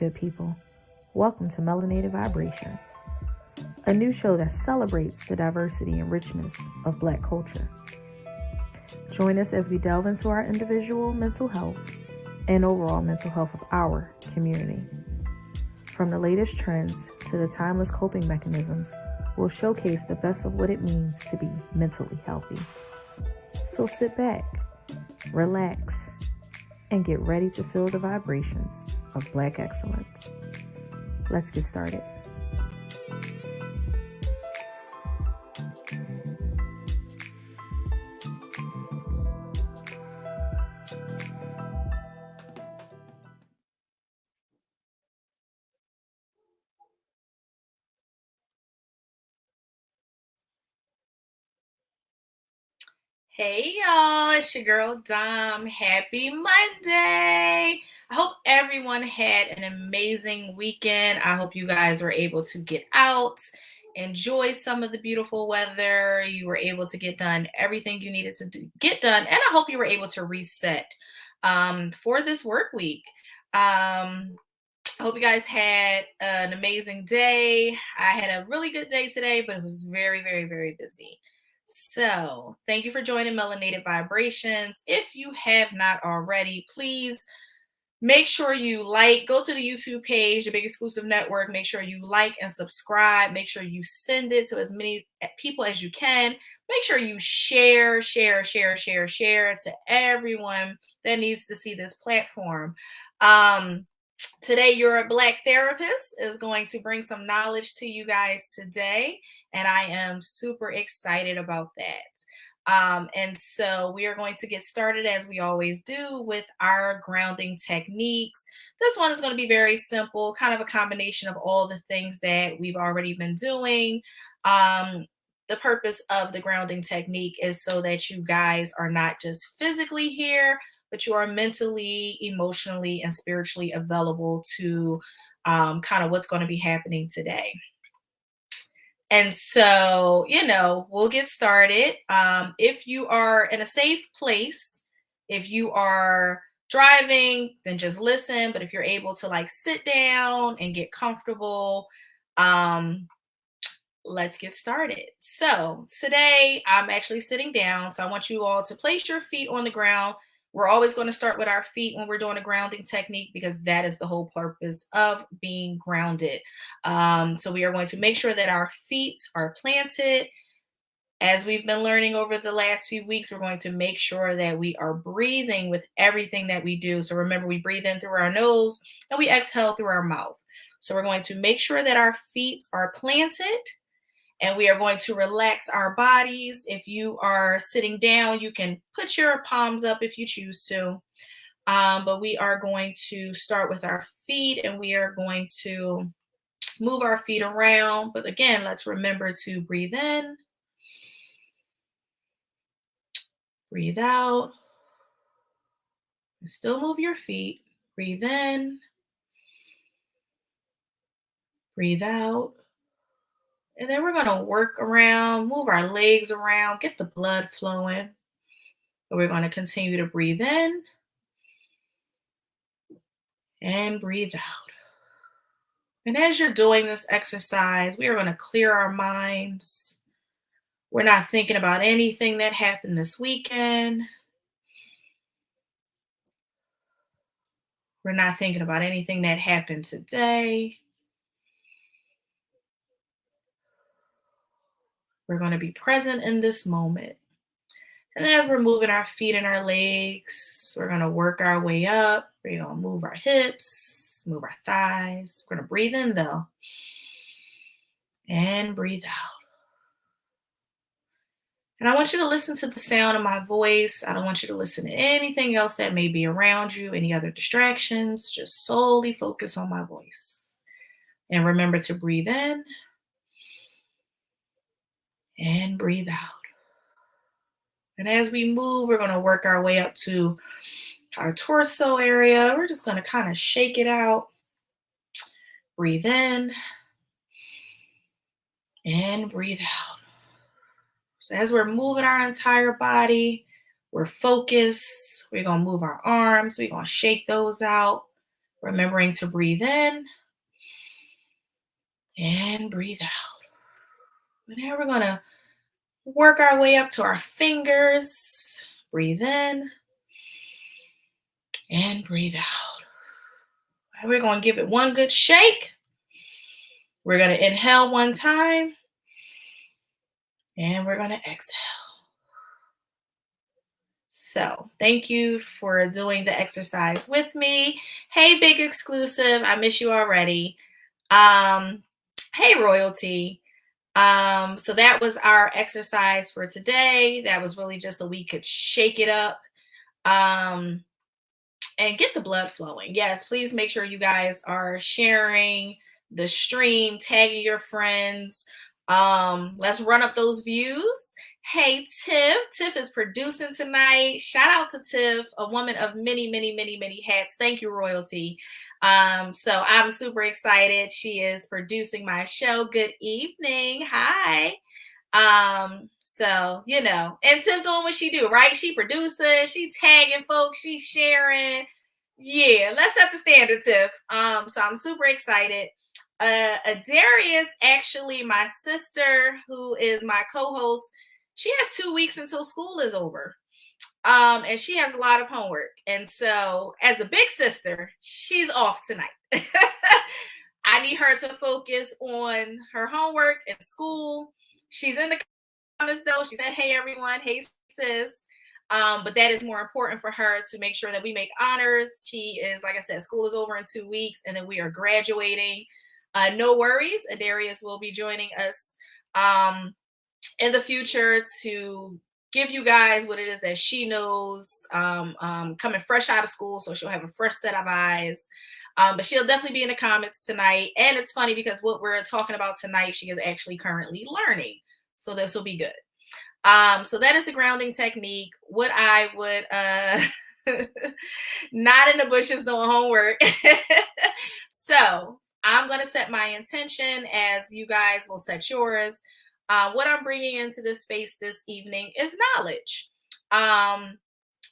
good people? Welcome to Melanated Vibrations, a new show that celebrates the diversity and richness of Black culture. Join us as we delve into our individual mental health and overall mental health of our community. From the latest trends to the timeless coping mechanisms, we'll showcase the best of what it means to be mentally healthy. So sit back, relax, and get ready to feel the vibrations of Black excellence. Let's get started. Hey y'all, it's your girl Dom. Happy Monday. I hope everyone had an amazing weekend. I hope you guys were able to get out, enjoy some of the beautiful weather. You were able to get done everything you needed to get done, and I hope you were able to reset for this work week. I hope you guys had an amazing day. I had a really good day today, but it was very, very, very busy. So thank you for joining Melanated Vibrations. If you have not already, please make sure you go to the YouTube page, the Big Exclusive Network. Make sure you like and subscribe. Make sure you send it to as many people as you can. Make sure you share to everyone that needs to see this platform. Today, Your Black Therapist is going to bring some knowledge to you guys today, and I am super excited about that. And so we are going to get started, as we always do, with our grounding techniques. This one is going to be very simple, kind of a combination of all the things that we've already been doing. The purpose of the grounding technique is so that you guys are not just physically here, but you are mentally, emotionally, and spiritually available to kind of what's going to be happening today. And so, we'll get started. If you are in a safe place, if you are driving, then just listen. But if you're able to sit down and get comfortable, let's get started. So today I'm actually sitting down. So I want you all to place your feet on the ground. We're always going to start with our feet when we're doing a grounding technique because that is the whole purpose of being grounded. So we are going to make sure that our feet are planted. As we've been learning over the last few weeks, we're going to make sure that we are breathing with everything that we do. So remember, we breathe in through our nose and we exhale through our mouth. So we're going to make sure that our feet are planted. And we are going to relax our bodies. If you are sitting down, you can put your palms up if you choose to. But we are going to start with our feet and we are going to move our feet around. But again, let's remember to breathe in, breathe out, and still move your feet. Breathe in, breathe out. And then we're going to work around, move our legs around, get the blood flowing. But we're going to continue to breathe in and breathe out. And as you're doing this exercise, we are going to clear our minds. We're not thinking about anything that happened this weekend. We're not thinking about anything that happened today. We're going to be present in this moment. And as we're moving our feet and our legs, we're going to work our way up. We're going to move our hips, move our thighs. We're going to breathe in though. And breathe out. And I want you to listen to the sound of my voice. I don't want you to listen to anything else that may be around you, any other distractions. Just solely focus on my voice. And remember to breathe in and breathe out. And as we move, we're going to work our way up to our torso area. We're just going to kind of shake it out. Breathe in and breathe out. So as we're moving our entire body, we're focused. We're going to move our arms. We're going to shake those out. Remembering to breathe in and breathe out. And now we're going to work our way up to our fingers. Breathe in and breathe out. And we're going to give it one good shake. We're going to inhale one time. And we're going to exhale. So thank you for doing the exercise with me. Hey, Big Exclusive. I miss you already. Hey, Royalty. So that was our exercise for today. That was really just so we could shake it up and get the blood flowing. Yes, please make sure you guys are sharing the stream, tagging your friends. Let's run up those views. Hey, Tiff. Tiff is producing tonight. Shout out to Tiff, a woman of many, many, many, many hats. Thank you, Royalty. So I'm super excited. She is producing my show. Good evening. Hi. So, you know, and Tiff doing what she do, right? She produces, she tagging folks, she sharing. Yeah, let's set the standard, Tiff. So I'm super excited. Adairess, actually, my sister, who is my co-host, she has 2 weeks until school is over. And she has a lot of homework. And so, as the big sister, she's off tonight. I need her to focus on her homework and school. She's in the comments though. She said, "Hey everyone, hey sis." But that is more important for her to make sure that we make honors. She is, like I said, school is over in 2 weeks, and then we are graduating. No worries, Adairess will be joining us in the future to give you guys what it is that she knows, coming fresh out of school, so she'll have a fresh set of eyes. But she'll definitely be in the comments tonight. And it's funny because what we're talking about tonight, she is actually currently learning. So this will be good. So that is the grounding technique. What I would not in the bushes doing homework. So I'm going to set my intention as you guys will set yours. What I'm bringing into this space this evening is knowledge.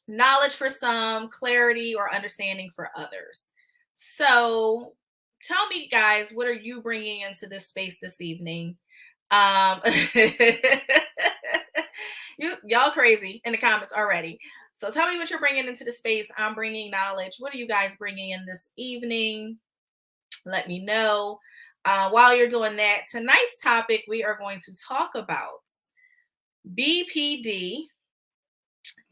Knowledge for some, clarity or understanding for others. So tell me, guys, what are you bringing into this space this evening? Y'all crazy in the comments already. So tell me what you're bringing into the space. I'm bringing knowledge. What are you guys bringing in this evening? Let me know. While you're doing that, tonight's topic, we are going to talk about BPD.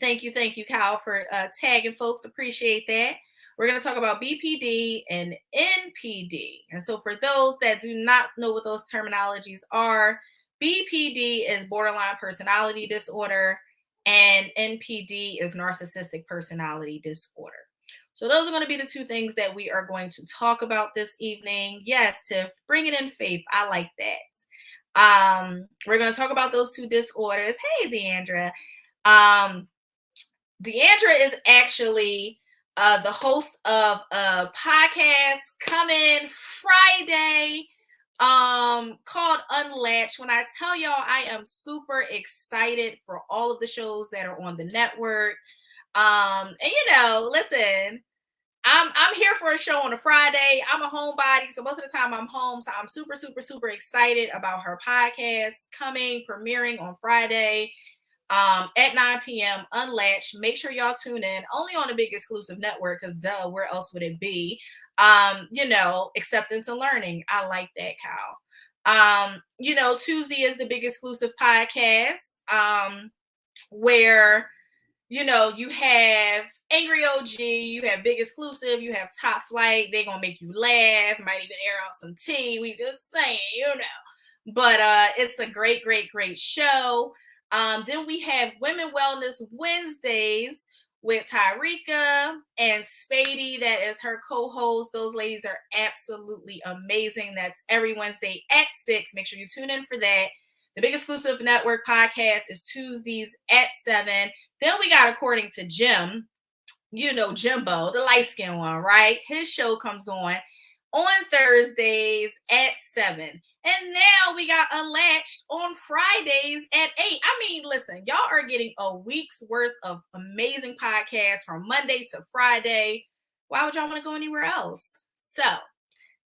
Thank you, Kyle, for tagging folks. Appreciate that. We're going to talk about BPD and NPD. And so for those that do not know what those terminologies are, BPD is borderline personality disorder, and NPD is narcissistic personality disorder. So those are going to be the two things that we are going to talk about this evening. Yes, Tiff, bring it in, Faith. I like that. We're going to talk about those two disorders. Hey, Deandra. Deandra is actually the host of a podcast coming Friday called Unlatched. When I tell y'all, I am super excited for all of the shows that are on the network. And you know, listen, I'm here for a show on a Friday. I'm a homebody, so most of the time I'm home. So I'm super, super, super excited about her podcast coming, premiering on Friday at 9 p.m. Unlatched. Make sure y'all tune in. Only on a big exclusive network, because duh, where else would it be? You know, acceptance and learning. I like that, Kyle. You know, Tuesday is the big exclusive podcast where, you know, you have Angry OG, you have Big Exclusive, you have Top Flight. They're going to make you laugh, might even air out some tea. We just saying, you know. But it's a great, great, great show. Then we have Women Wellness Wednesdays with Tyrika and Spady. That is her co-host. Those ladies are absolutely amazing. That's every Wednesday at 6. Make sure you tune in for that. The Big Exclusive Network podcast is Tuesdays at 7. Then we got According to Jim, you know, Jimbo, the light-skinned one, right? His show comes on Thursdays at 7. And now we got Unlatched on Fridays at 8. I mean, listen, y'all are getting a week's worth of amazing podcasts from Monday to Friday. why would y'all want to go anywhere else? So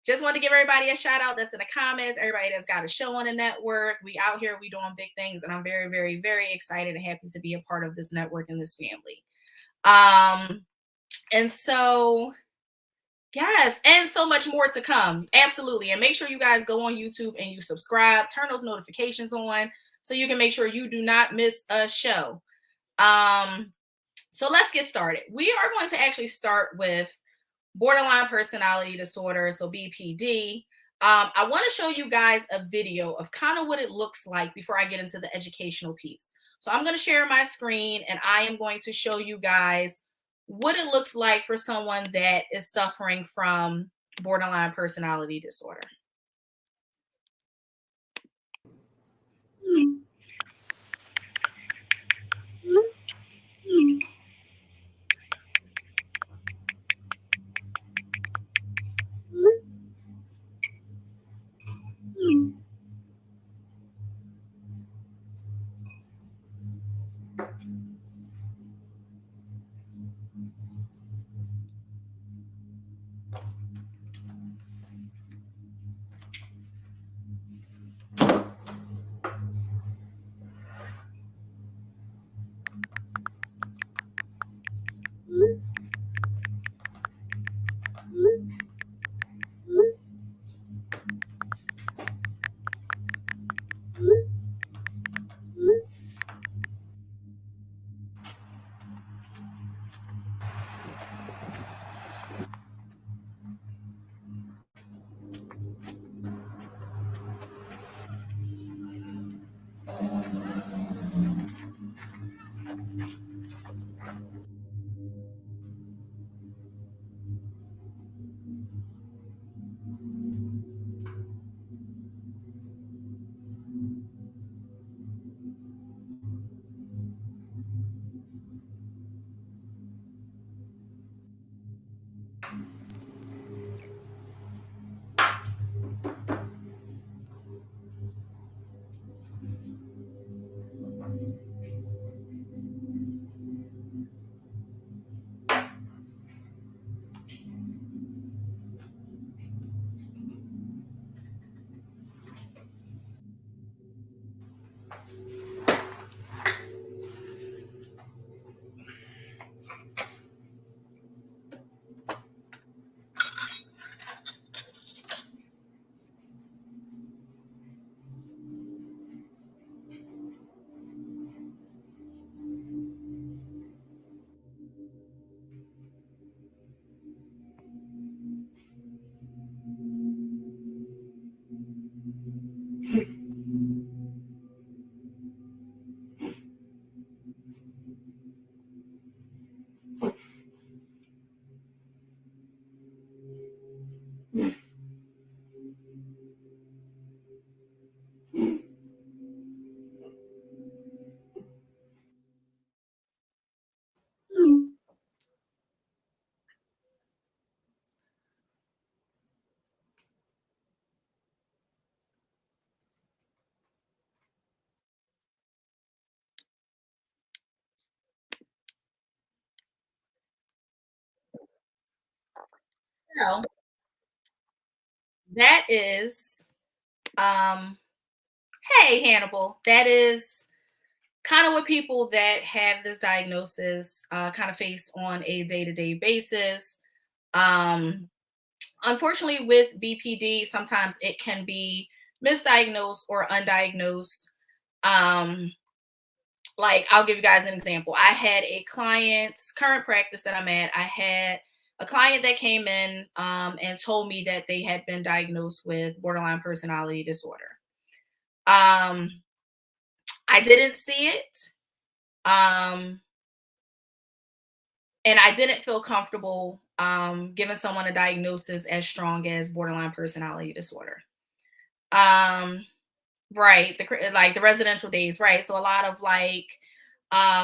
just want to give everybody a shout out that's in the comments, everybody that's got a show on the network. We out here, we doing big things, and I'm very, very, very excited and happy to be a part of this network and this family. And so, yes, and so much more to come. Absolutely. And make sure you guys go on YouTube and you subscribe, turn those notifications on so you can make sure you do not miss a show. So let's get started. We are going to actually start with borderline personality disorder, so BPD. I want to show you guys a video of kind of what it looks like before I get into the educational piece. So I'm going to share my screen and I am going to show you guys what it looks like for someone that is suffering from borderline personality disorder. So that is, hey, Hannibal, that is kind of what people that have this diagnosis kind of face on a day-to-day basis. Unfortunately, with BPD, sometimes it can be misdiagnosed or undiagnosed. Like, I'll give you guys an example. I had a client's current practice that I'm at. I had a client that came in and told me that they had been diagnosed with borderline personality disorder. I didn't see it. And I didn't feel comfortable giving someone a diagnosis as strong as borderline personality disorder. Right, the residential days, right? So a lot of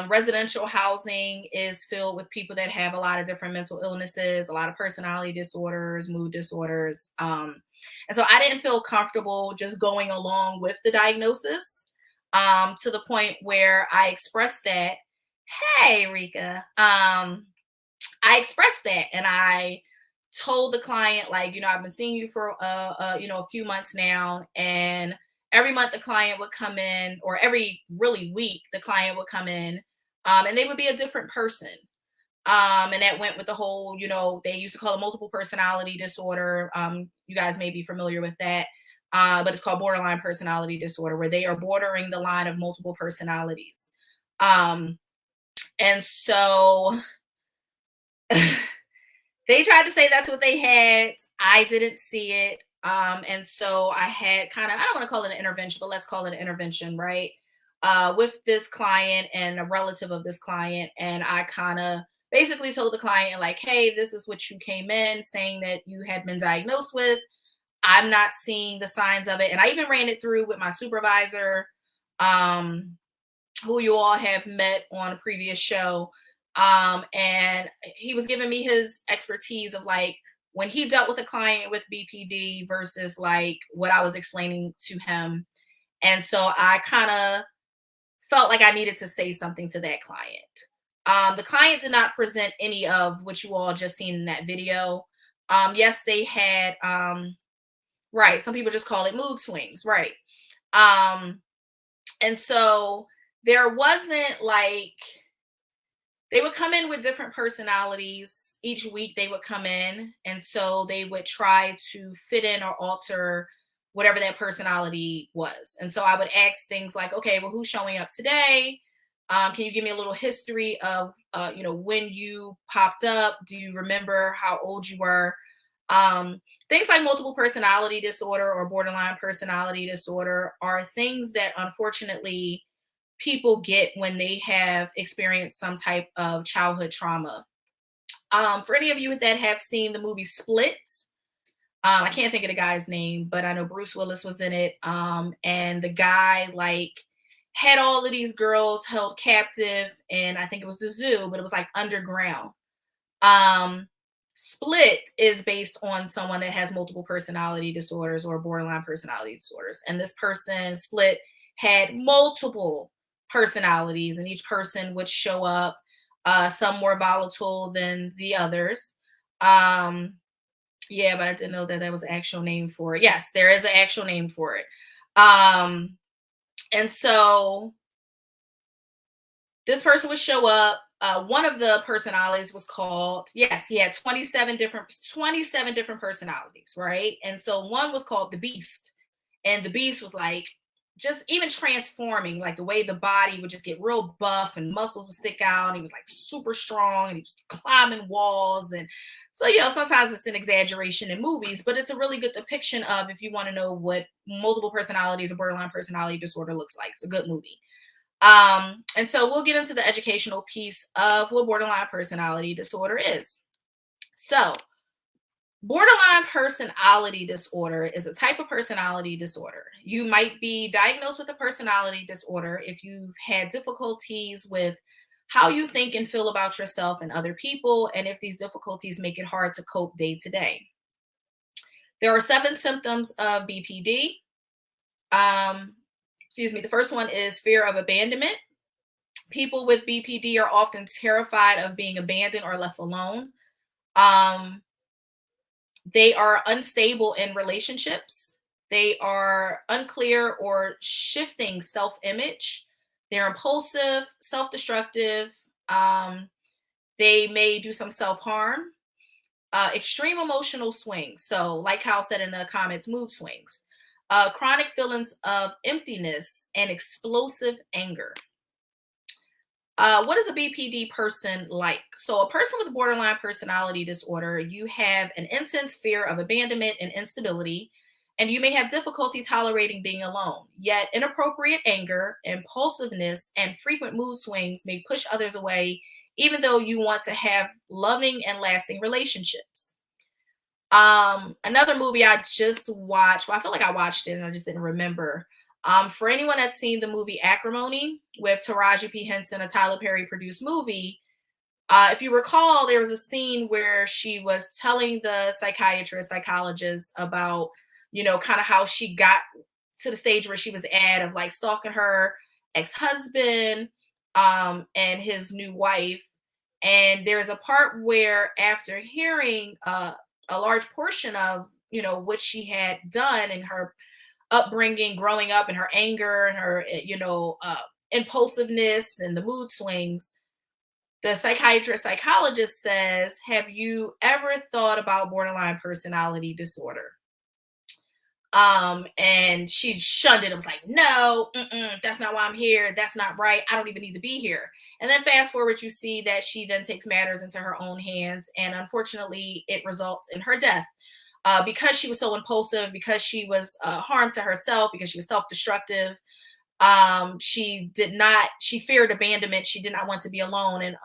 residential housing is filled with people that have a lot of different mental illnesses, a lot of personality disorders, mood disorders. And so I didn't feel comfortable just going along with the diagnosis to the point where I expressed that, hey, Rika, I expressed that, and I told the client, like, I've been seeing you for a few months now, and every month the client would come in, or every really week the client would come in, and they would be a different person. And that went with the whole, they used to call it multiple personality disorder. You guys may be familiar with that. But it's called borderline personality disorder, where they are bordering the line of multiple personalities. And so they tried to say that's what they had. I didn't see it. And so I had kind of, I don't want to call it an intervention, but let's call it an intervention, right? With this client and a relative of this client. And I kind of basically told the client, like, hey, this is what you came in saying that you had been diagnosed with. I'm not seeing the signs of it. And I even ran it through with my supervisor, who you all have met on a previous show. And he was giving me his expertise of, like, when he dealt with a client with BPD versus like what I was explaining to him. And so I kind of felt like I needed to say something to that client. The client did not present any of what you all just seen in that video. Yes, they had, right. Some people just call it mood swings. Right. And so there wasn't like, they would come in with different personalities. Each week they would come in. And so they would try to fit in or alter whatever that personality was. And so I would ask things like, okay, well, who's showing up today? Can you give me a little history of, when you popped up? Do you remember how old you were? Things like multiple personality disorder or borderline personality disorder are things that unfortunately people get when they have experienced some type of childhood trauma. For any of you that have seen the movie Split, I can't think of the guy's name, but I know Bruce Willis was in it. And the guy like had all of these girls held captive, and I think it was the zoo, but it was like underground. Um, Split is based on someone that has multiple personality disorders or borderline personality disorders. And this person, Split, had multiple personalities, and each person would show up, some more volatile than the others. Yeah, but I didn't know that was an actual name for it. Yes, there is an actual name for it. And so this person would show up. One of the personalities was called, yes, he had 27 different personalities, right? And so one was called the Beast. And the Beast was like just even transforming, like the way the body would just get real buff and muscles would stick out. And he was like super strong, and he was climbing walls. And so, sometimes it's an exaggeration in movies, but it's a really good depiction of, if you want to know what multiple personalities or borderline personality disorder looks like. It's a good movie. And so we'll get into the educational piece of what borderline personality disorder is. So, borderline personality disorder is a type of personality disorder. You might be diagnosed with a personality disorder if you've had difficulties with how you think and feel about yourself and other people, and if these difficulties make it hard to cope day to day. There are 7 symptoms of BPD. The first one is fear of abandonment. People with BPD are often terrified of being abandoned or left alone. They are unstable in relationships. They are unclear or shifting self-image. They're impulsive, self-destructive. They may do some self-harm. Extreme emotional swings. So like Kyle said in the comments, mood swings. Chronic feelings of emptiness and explosive anger. What is a BPD person like? So a person with borderline personality disorder, you have an intense fear of abandonment and instability, and you may have difficulty tolerating being alone. Yet inappropriate anger, impulsiveness, and frequent mood swings may push others away, even though you want to have loving and lasting relationships. Another movie I just watched, well, I feel like I watched it and I just didn't remember. For anyone that's seen the movie Acrimony with Taraji P. Henson, a Tyler Perry produced movie, if you recall, there was a scene where she was telling the psychologist about, kind of how she got to the stage where she was at of like stalking her ex-husband, and his new wife. And there's a part where after hearing a large portion of, what she had done in her upbringing, growing up, and her anger and her, impulsiveness and the mood swings, the psychologist says, have you ever thought about borderline personality disorder? And she shunned it. It was like, no, that's not why I'm here. That's not right. I don't even need to be here. And then fast forward, you see that she then takes matters into her own hands. And unfortunately, it results in her death. Because she was so impulsive, because she was harm to herself, because she was self-destructive. She feared abandonment. She did not want to be alone, and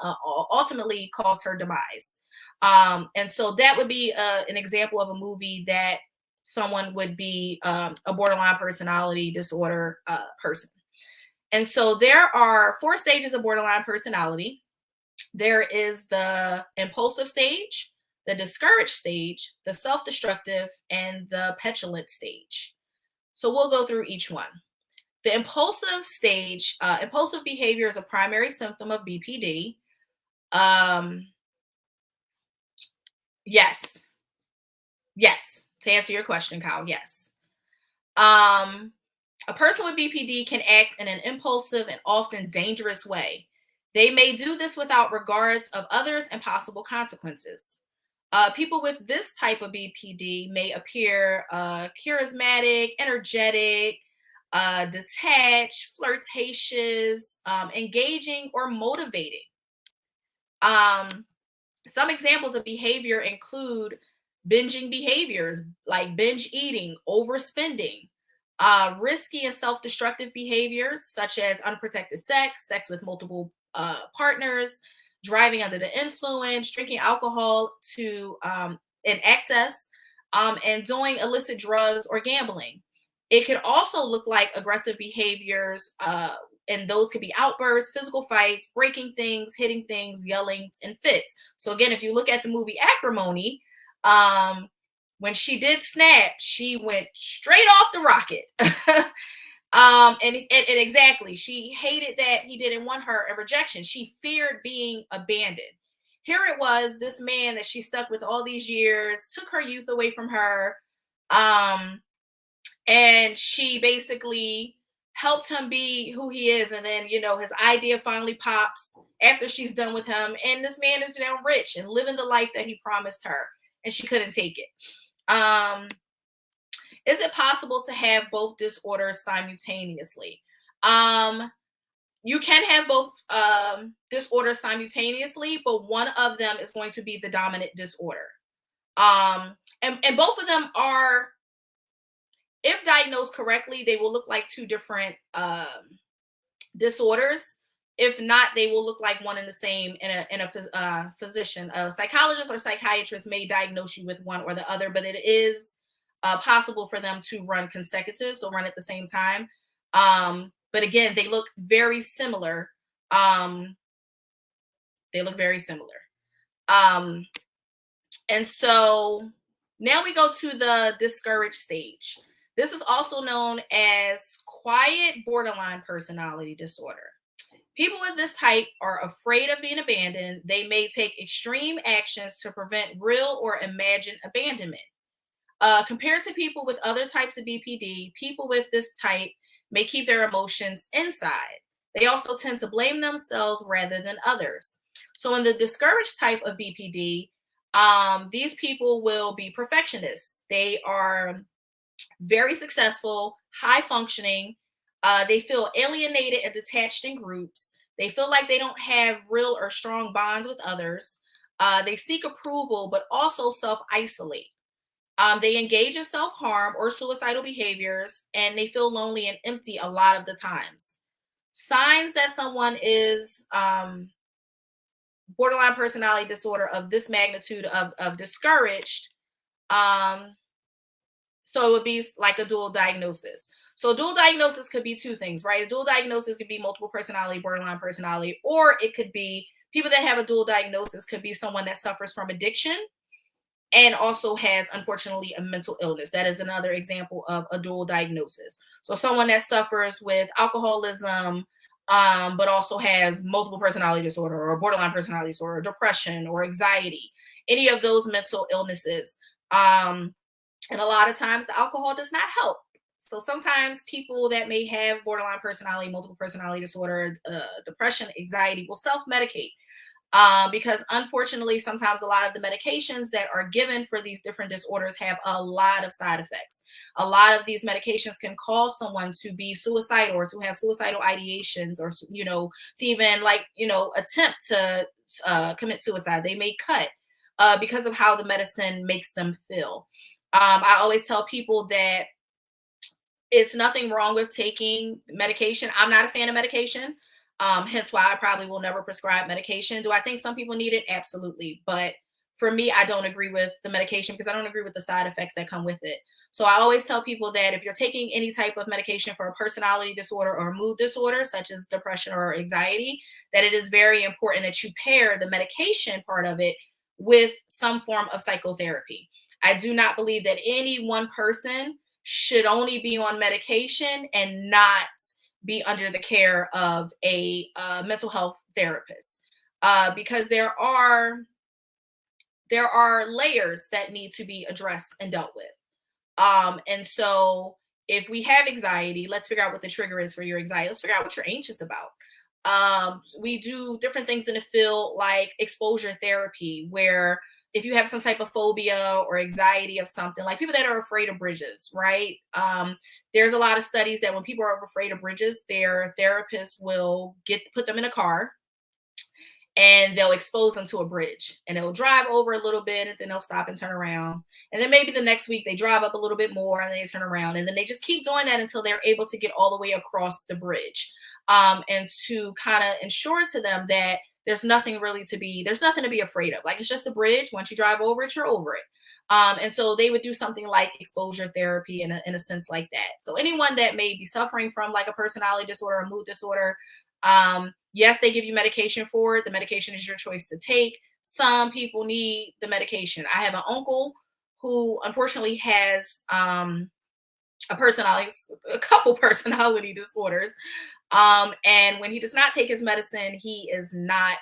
ultimately caused her demise. And so that would be an example of a movie that someone would be a borderline personality disorder person. And so there are 4 stages of borderline personality. There is the impulsive stage, the discouraged stage, the self-destructive, and the petulant stage. So we'll go through each one. The impulsive stage, impulsive behavior is a primary symptom of BPD. Yes. To answer your question, Kyle, yes. A person with BPD can act in an impulsive and often dangerous way. They may do this without regards of others and possible consequences. People with this type of BPD may appear charismatic, energetic, detached, flirtatious, engaging, or motivating. Some examples of behavior include binging behaviors like binge eating, overspending, risky and self-destructive behaviors such as unprotected sex with multiple partners, driving under the influence, drinking alcohol in excess, and doing illicit drugs or gambling. It could also look like aggressive behaviors, and those could be outbursts, physical fights, breaking things, hitting things, yelling, and fits. So again, if you look at the movie Acrimony, when she did snap, she went straight off the rocket. And exactly, she hated that he didn't want her, and rejection. She feared being abandoned. Here it was, this man that she stuck with all these years, took her youth away from her, and she basically helped him be who he is. And then, his idea finally pops after she's done with him, and this man is now rich and living the life that he promised her, and she couldn't take it. Is it possible to have both disorders simultaneously? You can have both disorders simultaneously, but one of them is going to be the dominant disorder. And both of them are, if diagnosed correctly, they will look like 2 different disorders. If not, they will look like one and the same in a physician. A psychologist or psychiatrist may diagnose you with one or the other, but it is possible for them to run consecutive, so run at the same time. But again, they look very similar. And so now we go to the discouraged stage. This is also known as quiet borderline personality disorder. People with this type are afraid of being abandoned. They may take extreme actions to prevent real or imagined abandonment. Compared to people with other types of BPD, people with this type may keep their emotions inside. They also tend to blame themselves rather than others. So in the discouraged type of BPD, these people will be perfectionists. They are very successful, high functioning. They feel alienated and detached in groups. They feel like they don't have real or strong bonds with others. They seek approval, but also self-isolate. They engage in self-harm or suicidal behaviors, and they feel lonely and empty a lot of the times. Signs that someone is borderline personality disorder of this magnitude of discouraged. So it would be like a dual diagnosis. So a dual diagnosis could be 2 things, right? A dual diagnosis could be multiple personality, borderline personality, or it could be people that have a dual diagnosis could be someone that suffers from addiction and also has, unfortunately, a mental illness. That is another example of a dual diagnosis. So someone that suffers with alcoholism, but also has multiple personality disorder or borderline personality disorder, or depression or anxiety, any of those mental illnesses. And a lot of times the alcohol does not help. So sometimes people that may have borderline personality, multiple personality disorder, depression, anxiety will self-medicate, because unfortunately, sometimes a lot of the medications that are given for these different disorders have a lot of side effects. A lot of these medications can cause someone to be suicidal or to have suicidal ideations, or, to even attempt to commit suicide. They may cut because of how the medicine makes them feel. I always tell people that it's nothing wrong with taking medication. I'm not a fan of medication. Hence why I probably will never prescribe medication. Do I think some people need it? Absolutely. But for me, I don't agree with the medication because I don't agree with the side effects that come with it. So I always tell people that if you're taking any type of medication for a personality disorder or mood disorder, such as depression or anxiety, that it is very important that you pair the medication part of it with some form of psychotherapy. I do not believe that any one person should only be on medication and not be under the care of a mental health therapist, because there are layers that need to be addressed and dealt with. And so if we have anxiety, let's figure out what the trigger is for your anxiety. Let's figure out what you're anxious about. We do different things in the field like exposure therapy, where if you have some type of phobia or anxiety of something, like people that are afraid of bridges, right? There's a lot of studies that when people are afraid of bridges, their therapists will put them in a car and they'll expose them to a bridge, and they'll drive over a little bit and then they'll stop and turn around. And then maybe the next week they drive up a little bit more and then they turn around, and then they just keep doing that until they're able to get all the way across the bridge. And to kind of ensure to them that there's nothing to be afraid of. Like, it's just a bridge. Once you drive over it, you're over it. And so they would do something like exposure therapy in a sense like that. So anyone that may be suffering from like a personality disorder or mood disorder, yes, they give you medication for it. The medication is your choice to take. Some people need the medication. I have an uncle who unfortunately has a couple personality disorders. And when he does not take his medicine, he is not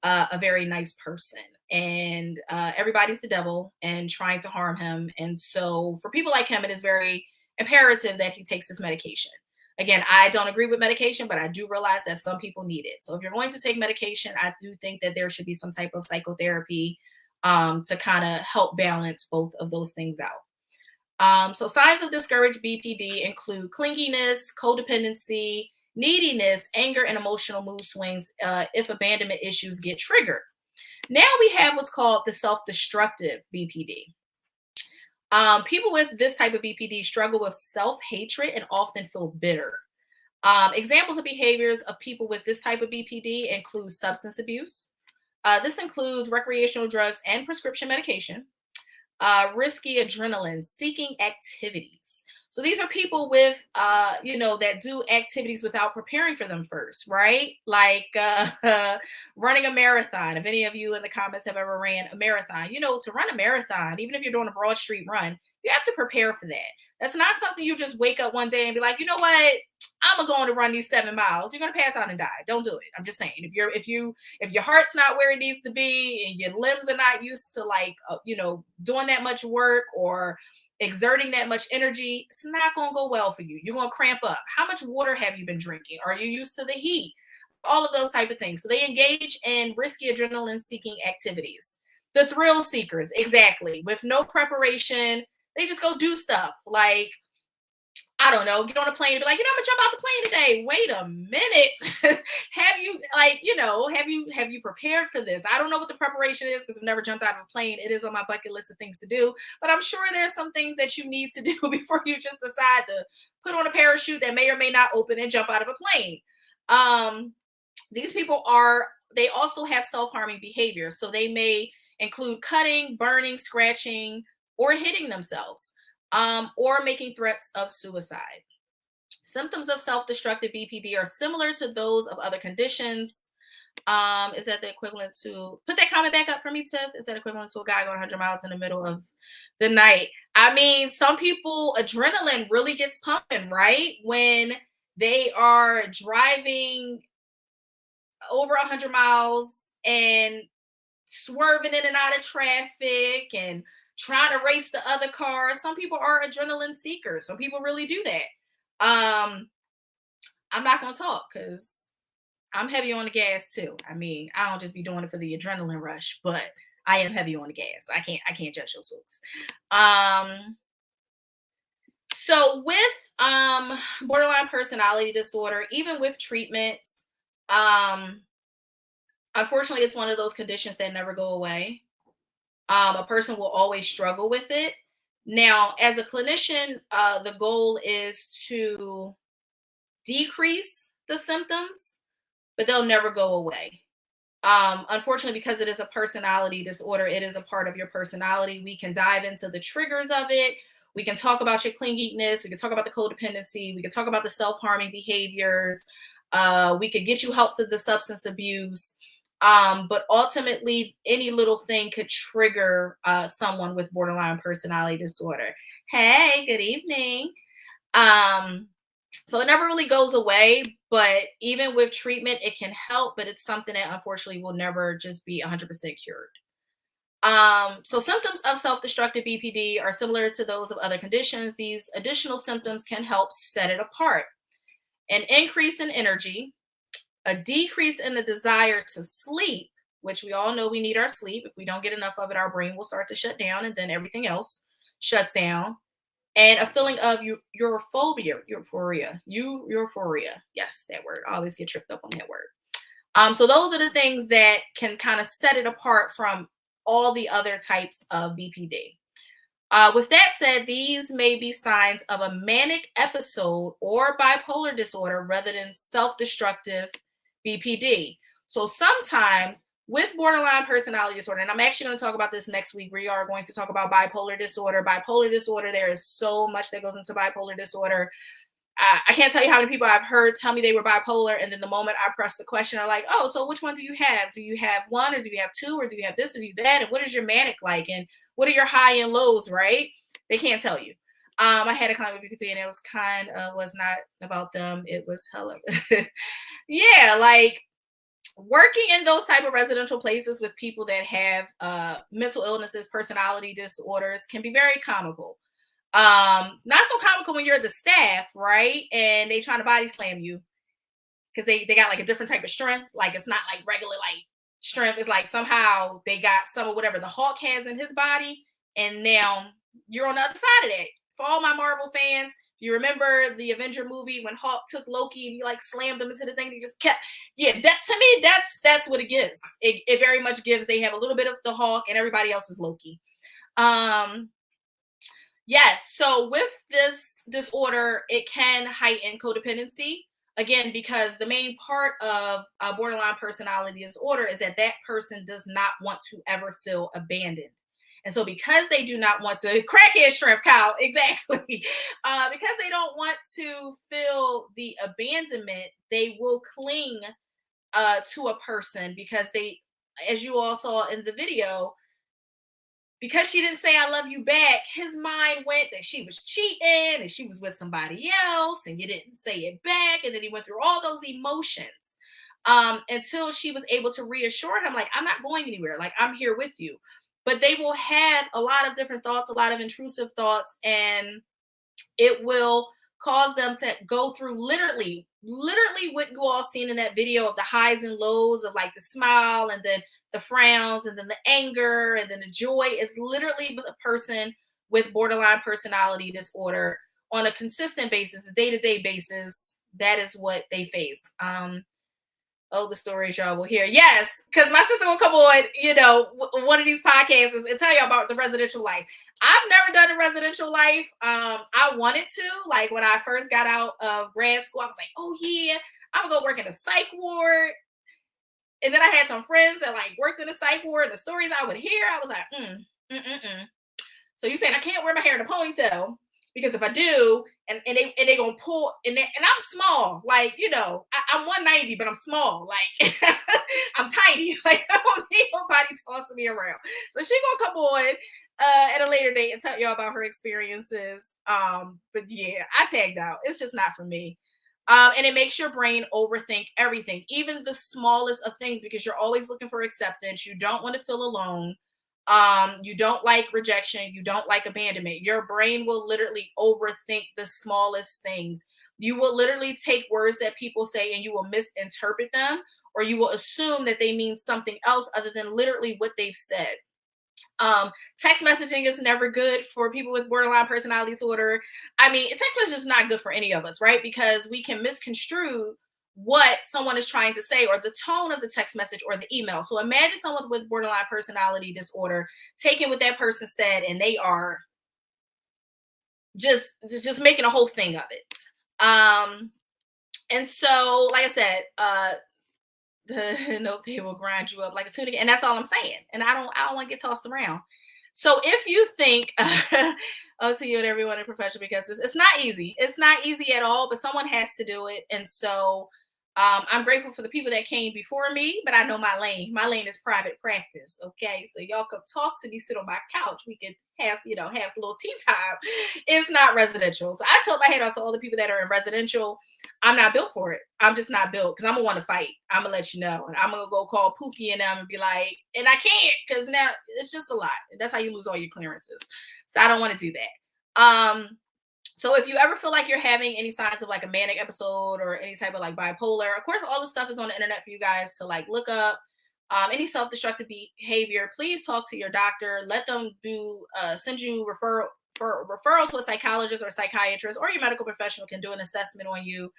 a very nice person. And everybody's the devil and trying to harm him. And so for people like him, it is very imperative that he takes his medication. Again, I don't agree with medication, but I do realize that some people need it. So if you're going to take medication, I do think that there should be some type of psychotherapy to kind of help balance both of those things out. So signs of discouraged BPD include clinginess, codependency, neediness, anger, and emotional mood swings if abandonment issues get triggered. Now we have what's called the self-destructive BPD. People with this type of BPD struggle with self-hatred and often feel bitter. Examples of behaviors of people with this type of BPD include substance abuse. This includes recreational drugs and prescription medication, risky adrenaline seeking activities. So these are people with, that do activities without preparing for them first, right? Like running a marathon. If any of you in the comments have ever ran a marathon, to run a marathon, even if you're doing a Broad Street run, you have to prepare for that. That's not something you just wake up one day and be like, you know what, I'm going to run these 7 miles. You're going to pass out and die. Don't do it. I'm just saying, if your heart's not where it needs to be and your limbs are not used to doing that much work or exerting that much energy, it's not going to go well for you. You're going to cramp up. How much water have you been drinking? Are you used to the heat? All of those type of things. So they engage in risky adrenaline seeking activities. The thrill seekers, exactly. With no preparation, they just go do stuff. Like, I don't know, get on a plane and be like, I'm gonna jump out the plane today. Wait a minute. have you prepared for this? I don't know what the preparation is because I've never jumped out of a plane. It is on my bucket list of things to do, but I'm sure there's some things that you need to do before you just decide to put on a parachute that may or may not open and jump out of a plane. These people they also have self-harming behavior. So they may include cutting, burning, scratching, or hitting themselves. Or making threats of suicide. Symptoms of self-destructive BPD are similar to those of other conditions. Is that the equivalent to, put that comment back up for me, Tiff? Is that equivalent to a guy going 100 miles in the middle of the night? I mean, some people, adrenaline really gets pumping, right? When They are driving over 100 miles and swerving in and out of traffic and trying to race the other cars. Some people are adrenaline seekers. Some people really do that. I'm not gonna talk because I'm heavy on the gas too. I mean, I don't just be doing it for the adrenaline rush, but I am heavy on the gas. I can't judge those folks. So with borderline personality disorder, even with treatments, unfortunately, it's one of those conditions that never go away. A person will always struggle with it. Now, as a clinician, the goal is to decrease the symptoms, but they'll never go away. Unfortunately, because it is a personality disorder, it is a part of your personality. We can dive into the triggers of it. We can talk about your clinginess. We can talk about the codependency. We can talk about the self-harming behaviors. We could get you help for the substance abuse. But ultimately, any little thing could trigger someone with borderline personality disorder. Hey, good evening. So it never really goes away, but even with treatment, it can help, but it's something that unfortunately will never just be 100% cured. So symptoms of self-destructive BPD are similar to those of other conditions. These additional symptoms can help set it apart. An increase in energy, a decrease in the desire to sleep, which we all know we need our sleep. If we don't get enough of it, our brain will start to shut down and then everything else shuts down. And a feeling of euphoria. Yes, that word. I always get tripped up on that word. So those are the things that can kind of set it apart from all the other types of BPD. With that said, these may be signs of a manic episode or bipolar disorder rather than self-destructive BPD. So sometimes with borderline personality disorder, and I'm actually going to talk about this next week, we are going to talk about bipolar disorder. Bipolar disorder, there is so much that goes into bipolar disorder. I can't tell you how many people I've heard tell me they were bipolar, and then the moment I press the question, I'm like, oh, so which one do you have? Do you have one, or do you have two, or do you have this, or do you have that? And what is your manic like? And what are your high and lows, right? They can't tell you. I had a client with BPD, and it was was not about them. It was hella. Yeah, like working in those type of residential places with people that have mental illnesses, personality disorders can be very comical. Not so comical when you're the staff, right? And they trying to body slam you because they got like a different type of strength. Like it's not like regular like strength. It's like somehow they got some of whatever the Hulk has in his body, and now you're on the other side of that. For all my Marvel fans, you remember the Avenger movie when Hulk took Loki and he like slammed him into the thing. He just kept, yeah. That to me, that's what it gives. It very much gives. They have a little bit of the Hulk, and everybody else is Loki. Yes. So with this disorder, it can heighten codependency. Again, because the main part of borderline personality disorder is that that person does not want to ever feel abandoned. And so because they do not want to, crackhead strength, Kyle, exactly. Because they don't want to feel the abandonment, they will cling to a person because they, as you all saw in the video, because she didn't say I love you back, his mind went that she was cheating and she was with somebody else and you didn't say it back. And then he went through all those emotions until she was able to reassure him, like, I'm not going anywhere. Like, I'm here with you. But they will have a lot of different thoughts, a lot of intrusive thoughts, and it will cause them to go through literally what you all seen in that video of the highs and lows of like the smile and then the frowns and then the anger and then the joy. It's literally a person with borderline personality disorder on a consistent basis, a day-to-day basis. That is what they face. Oh, the stories y'all will hear. Yes, because my sister will come on, one of these podcasts and tell you about the residential life. I've never done a residential life. I wanted to, like when I first got out of grad school, I was like, oh yeah, I'm gonna go work in a psych ward. And then I had some friends that like worked in a psych ward. And the stories I would hear, I was like, So you saying I can't wear my hair in a ponytail? Because if I do, and they gonna pull, and I'm small, like, I'm 190, but I'm small, like I'm tiny, like I don't need nobody tossing me around. So she gonna come on at a later date and tell y'all about her experiences. But yeah, I tagged out. It's just not for me. And it makes your brain overthink everything, even the smallest of things, because you're always looking for acceptance. You don't want to feel alone. You don't like rejection. You don't like abandonment. Your brain will literally overthink the smallest things. You will literally take words that people say and you will misinterpret them, or you will assume that they mean something else other than literally what they've said. Text messaging is never good for people with borderline personality disorder. I mean, text message is not good for any of us, right? Because we can misconstrue what someone is trying to say or the tone of the text message or the email. So imagine someone with borderline personality disorder taking what that person said and they are just making a whole thing of it. And so, like I said, no, they will grind you up like a tuna, and that's all I'm saying. And I don't want to get tossed around. So if you think, to you and everyone in profession, because it's not easy. It's not easy at all, but someone has to do it. And so I'm grateful for the people that came before me, but I know my lane. My lane is private practice. Okay. So y'all come talk to me, sit on my couch. We can have a little tea time. It's not residential. So I told my head off to all the people that are in residential. I'm not built for it. I'm just not built, because I'm gonna want to fight. I'm gonna let you know, and I'm gonna go call Pookie and them and be like, and I can't, because now it's just a lot. That's how you lose all your clearances. So I don't want to do that. So if you ever feel like you're having any signs of like a manic episode or any type of like bipolar, of course, all the stuff is on the internet for you guys to like look up. Any self-destructive behavior, please talk to your doctor. Let them send you referral to a psychologist or psychiatrist, or your medical professional can do an assessment on you.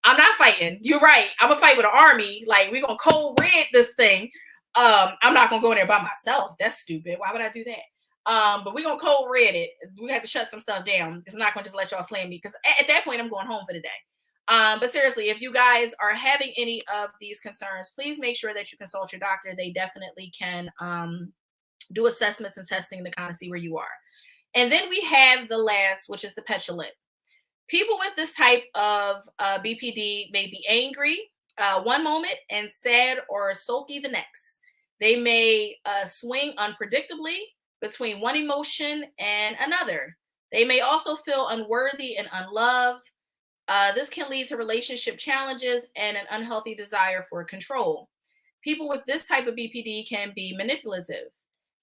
I'm not fighting. You're right. I'm gonna fight with an army. Like, we're gonna cold red this thing. I'm not gonna go in there by myself. That's stupid. Why would I do that? But we're gonna cold red it. We have to shut some stuff down. It's not gonna just let y'all slam me, because at that point I'm going home for the day. But seriously, if you guys are having any of these concerns, please make sure that you consult your doctor. They definitely can do assessments and testing to kind of see where you are. And then we have the last, which is the petulant. People with this type of BPD may be angry one moment and sad or sulky the next. They may swing unpredictably between one emotion and another. They may also feel unworthy and unloved. This can lead to relationship challenges and an unhealthy desire for control. People with this type of BPD can be manipulative.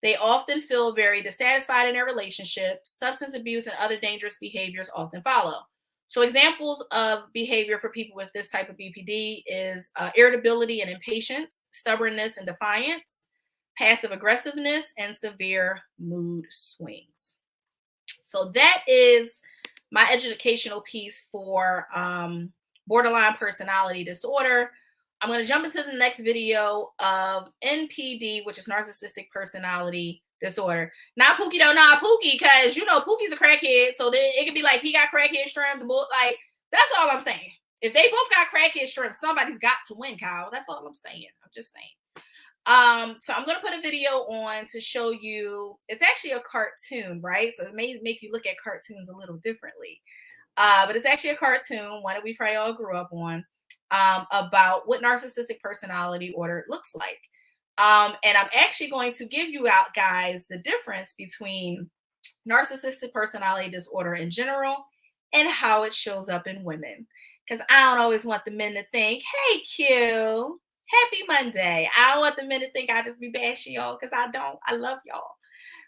They often feel very dissatisfied in their relationships. Substance abuse and other dangerous behaviors often follow. So examples of behavior for people with this type of BPD is irritability and impatience, stubbornness and defiance, passive aggressiveness, and severe mood swings. So that is my educational piece for borderline personality disorder. I'm going to jump into the next video of NPD, which is narcissistic personality disorder. Not Pookie though, not Pookie, because Pookie's a crackhead, so it could be like he got crackhead strength. Like, that's all I'm saying. If they both got crackhead strength, somebody's got to win, Kyle. That's all I'm saying. I'm just saying. So I'm going to put a video on to show you. It's actually a cartoon, right? So it may make you look at cartoons a little differently. But it's actually a cartoon, one that we probably all grew up on, about what narcissistic personality disorder looks like. And I'm actually going to give you out, guys, the difference between narcissistic personality disorder in general and how it shows up in women. Because I don't always want the men to think, hey, Q, happy Monday. I don't want the men to think I just be bashing y'all, because I don't. I love y'all.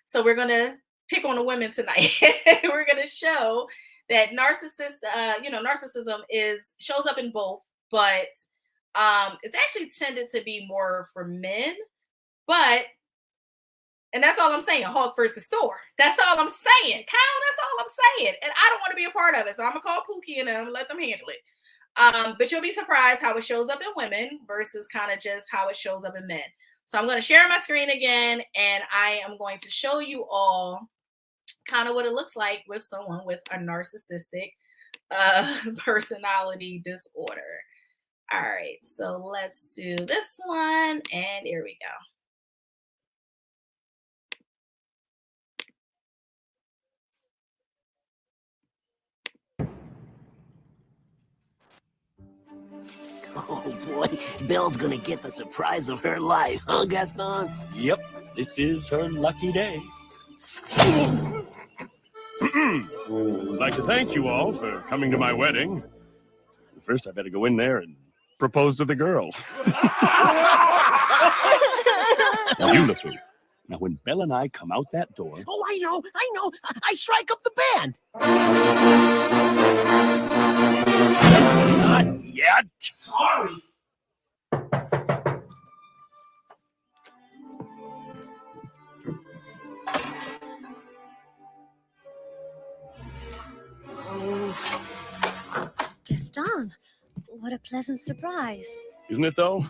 So we're going to pick on the women tonight. We're going to show that narcissism shows up in both, but it's actually tended to be more for men. And that's all I'm saying. Hulk versus Thor. That's all I'm saying. Kyle, that's all I'm saying. And I don't want to be a part of it. So I'm going to call Pookie and them, let them handle it. But you'll be surprised how it shows up in women versus kind of just how it shows up in men. So I'm going to share my screen again, and I am going to show you all kind of what it looks like with someone with a narcissistic personality disorder. All right, so let's do this one, and here we go. Oh boy, Belle's gonna get the surprise of her life, huh, Gaston? Yep, this is her lucky day. I'd like to thank you all for coming to my wedding. First, I better go in there and propose to the girl. Beautiful. Now, when Belle and I come out that door... Oh, I know. I strike up the band. Not yet. Sorry. Gaston, what a pleasant surprise. Isn't it, though?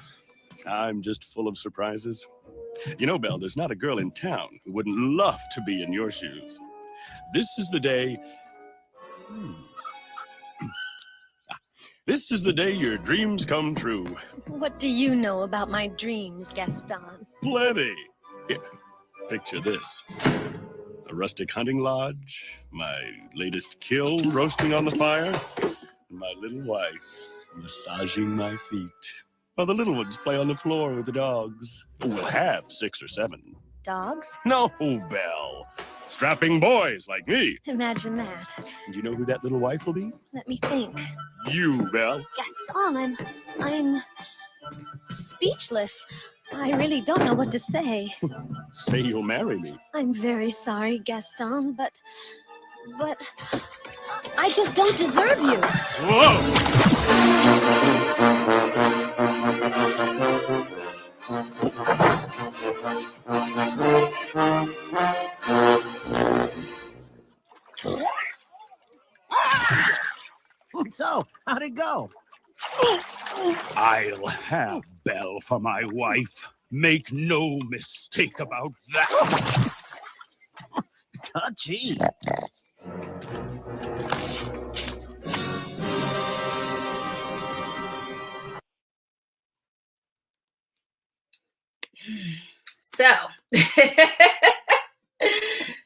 I'm just full of surprises. You know, Belle, there's not a girl in town who wouldn't love to be in your shoes. This is the day... This is the day your dreams come true. What do you know about my dreams, Gaston? Plenty. Here, picture this. A rustic hunting lodge, my latest kill roasting on the fire, and my little wife massaging my feet, while the little ones play on the floor with the dogs. We'll have 6 or 7. Dogs? No, Belle. Strapping boys like me. Imagine that. And do you know who that little wife will be? Let me think. You, Belle. Gaston, I'm speechless. I really don't know what to say. Say you'll marry me. I'm very sorry, Gaston, but I just don't deserve you. Whoa! So, how'd it go? I'll have Belle for my wife. Make no mistake about that. Touchy. So,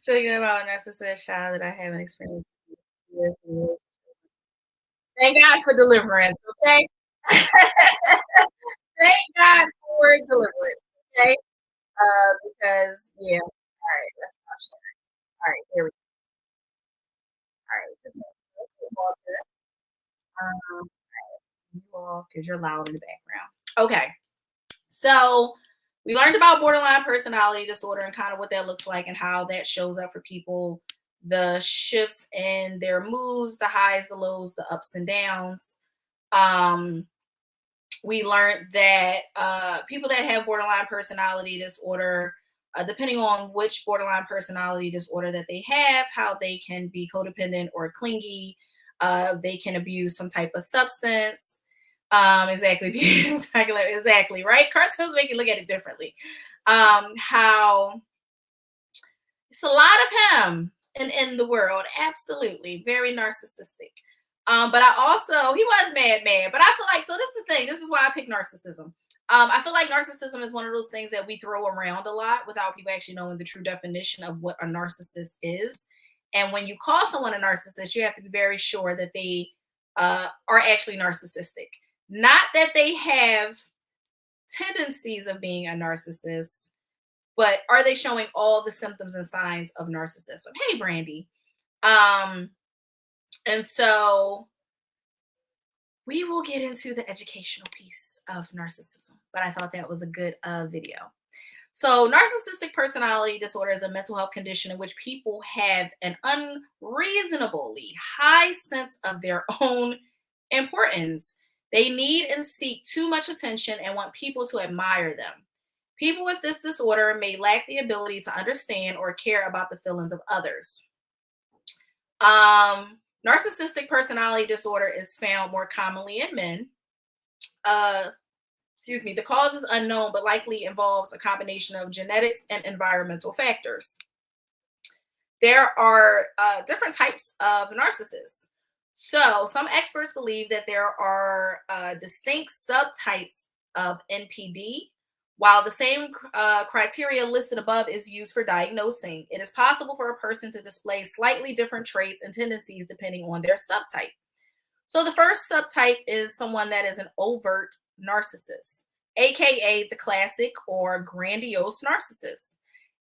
talking about a narcissist child that I haven't experienced with. Thank God for deliverance, okay? Thank God for deliverance, okay? Because, yeah. All right, let's stop sharing. All right, here we go. All right, just you off because you're loud in the background. Okay, so we learned about borderline personality disorder and kind of what that looks like and how that shows up for people, the shifts in their moods, the highs, the lows, the ups and downs. We learned that people that have borderline personality disorder, depending on which borderline personality disorder that they have, how they can be codependent or clingy, they can abuse some type of substance. Exactly, right? Cartoons make you look at it differently. How it's a lot of him in the world, absolutely, very narcissistic. But I also, he was mad, but I feel like, so this is the thing, this is why I pick narcissism. I feel like narcissism is one of those things that we throw around a lot without people actually knowing the true definition of what a narcissist is. And when you call someone a narcissist, you have to be very sure that they are actually narcissistic. Not that they have tendencies of being a narcissist, but are they showing all the symptoms and signs of narcissism? Hey, Brandy. And so we will get into the educational piece of narcissism, but I thought that was a good video. So narcissistic personality disorder is a mental health condition in which people have an unreasonably high sense of their own importance. They need and seek too much attention and want people to admire them. People with this disorder may lack the ability to understand or care about the feelings of others. Narcissistic personality disorder is found more commonly in men. The cause is unknown, but likely involves a combination of genetics and environmental factors. There are different types of narcissists. So some experts believe that there are distinct subtypes of NPD. While the same criteria listed above is used for diagnosing, it is possible for a person to display slightly different traits and tendencies depending on their subtype. So the first subtype is someone that is an overt narcissist, aka the classic or grandiose narcissist.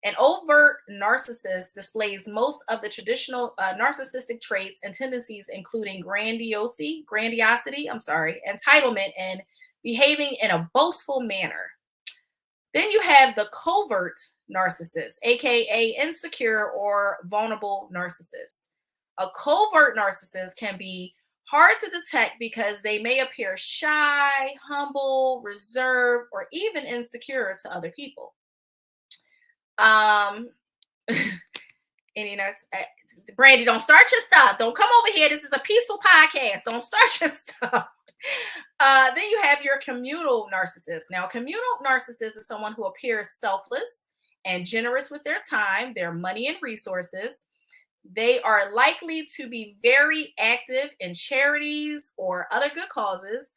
An overt narcissist displays most of the traditional narcissistic traits and tendencies, including grandiosity, entitlement, and behaving in a boastful manner. Then you have the covert narcissist, aka insecure or vulnerable narcissist. A covert narcissist can be hard to detect because they may appear shy, humble, reserved, or even insecure to other people. And Brandy, don't start your stuff. Don't come over here. This is a peaceful podcast. Don't start your stuff. Then you have your communal narcissist. Now, a communal narcissist is someone who appears selfless and generous with their time, their money, and resources. They are likely to be very active in charities or other good causes,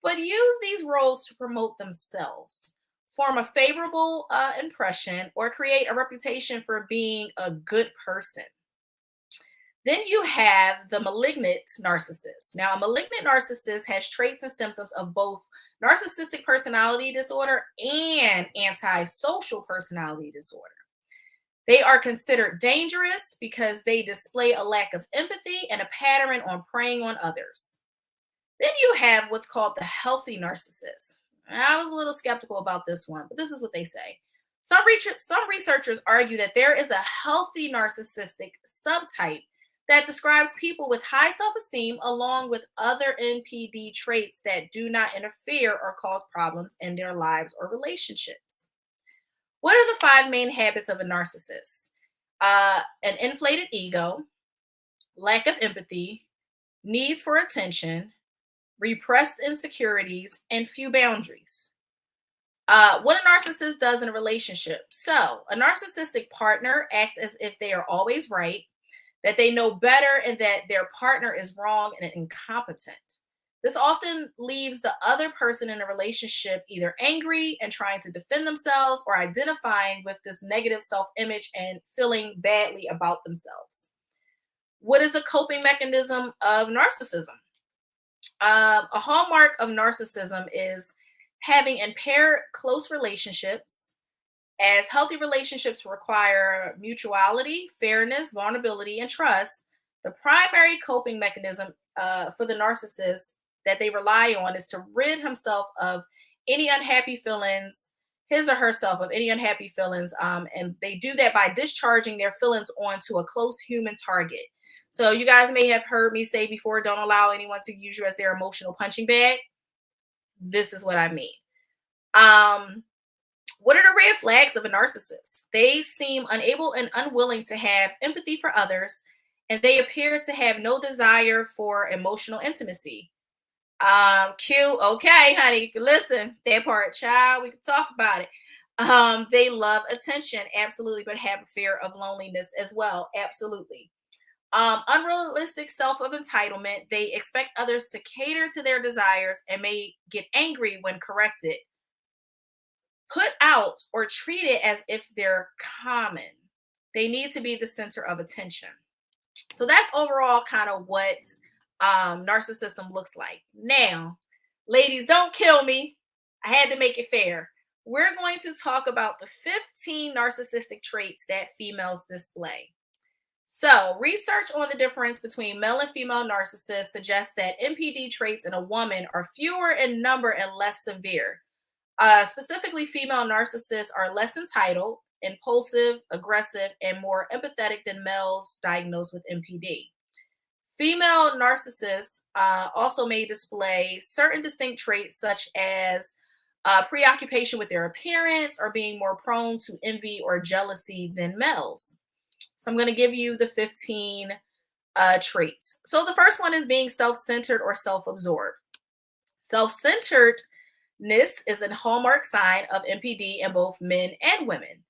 but use these roles to promote themselves, form a favorable impression, or create a reputation for being a good person. Then you have the malignant narcissist. Now, a malignant narcissist has traits and symptoms of both narcissistic personality disorder and antisocial personality disorder. They are considered dangerous because they display a lack of empathy and a pattern on preying on others. Then you have what's called the healthy narcissist. I was a little skeptical about this one, but this is what they say. Some researchers argue that there is a healthy narcissistic subtype that describes people with high self-esteem along with other NPD traits that do not interfere or cause problems in their lives or relationships. What are the 5 main habits of a narcissist? An inflated ego, lack of empathy, needs for attention, repressed insecurities, and few boundaries. What a narcissist does in a relationship. So, a narcissistic partner acts as if they are always right, that they know better, and that their partner is wrong and incompetent. This often leaves the other person in a relationship either angry and trying to defend themselves or identifying with this negative self-image and feeling badly about themselves. What is a coping mechanism of narcissism? A hallmark of narcissism is having impaired close relationships, as healthy relationships require mutuality, fairness, vulnerability, and trust. The primary coping mechanism for the narcissist that they rely on is to rid himself of any unhappy feelings, his or herself of any unhappy feelings, and they do that by discharging their feelings onto a close human target. So you guys may have heard me say before, don't allow anyone to use you as their emotional punching bag. This is what I mean. What are the red flags of a narcissist? They seem unable and unwilling to have empathy for others, and they appear to have no desire for emotional intimacy. Q, okay, honey, listen, that part, child, we can talk about it. They love attention, absolutely, but have a fear of loneliness as well, absolutely. Unrealistic self of entitlement. They expect others to cater to their desires and may get angry when corrected. Put out or treated as if they're common. They need to be the center of attention. So that's overall kind of what narcissism looks like. Now, ladies, don't kill me. I had to make it fair. We're going to talk about the 15 narcissistic traits that females display. So, research on the difference between male and female narcissists suggests that NPD traits in a woman are fewer in number and less severe. Specifically, female narcissists are less entitled, impulsive, aggressive, and more empathetic than males diagnosed with NPD. Female narcissists also may display certain distinct traits such as preoccupation with their appearance or being more prone to envy or jealousy than males. So I'm going to give you the 15 traits. So the first one is being self-centered or self-absorbed. Self-centeredness is a hallmark sign of NPD in both men and women.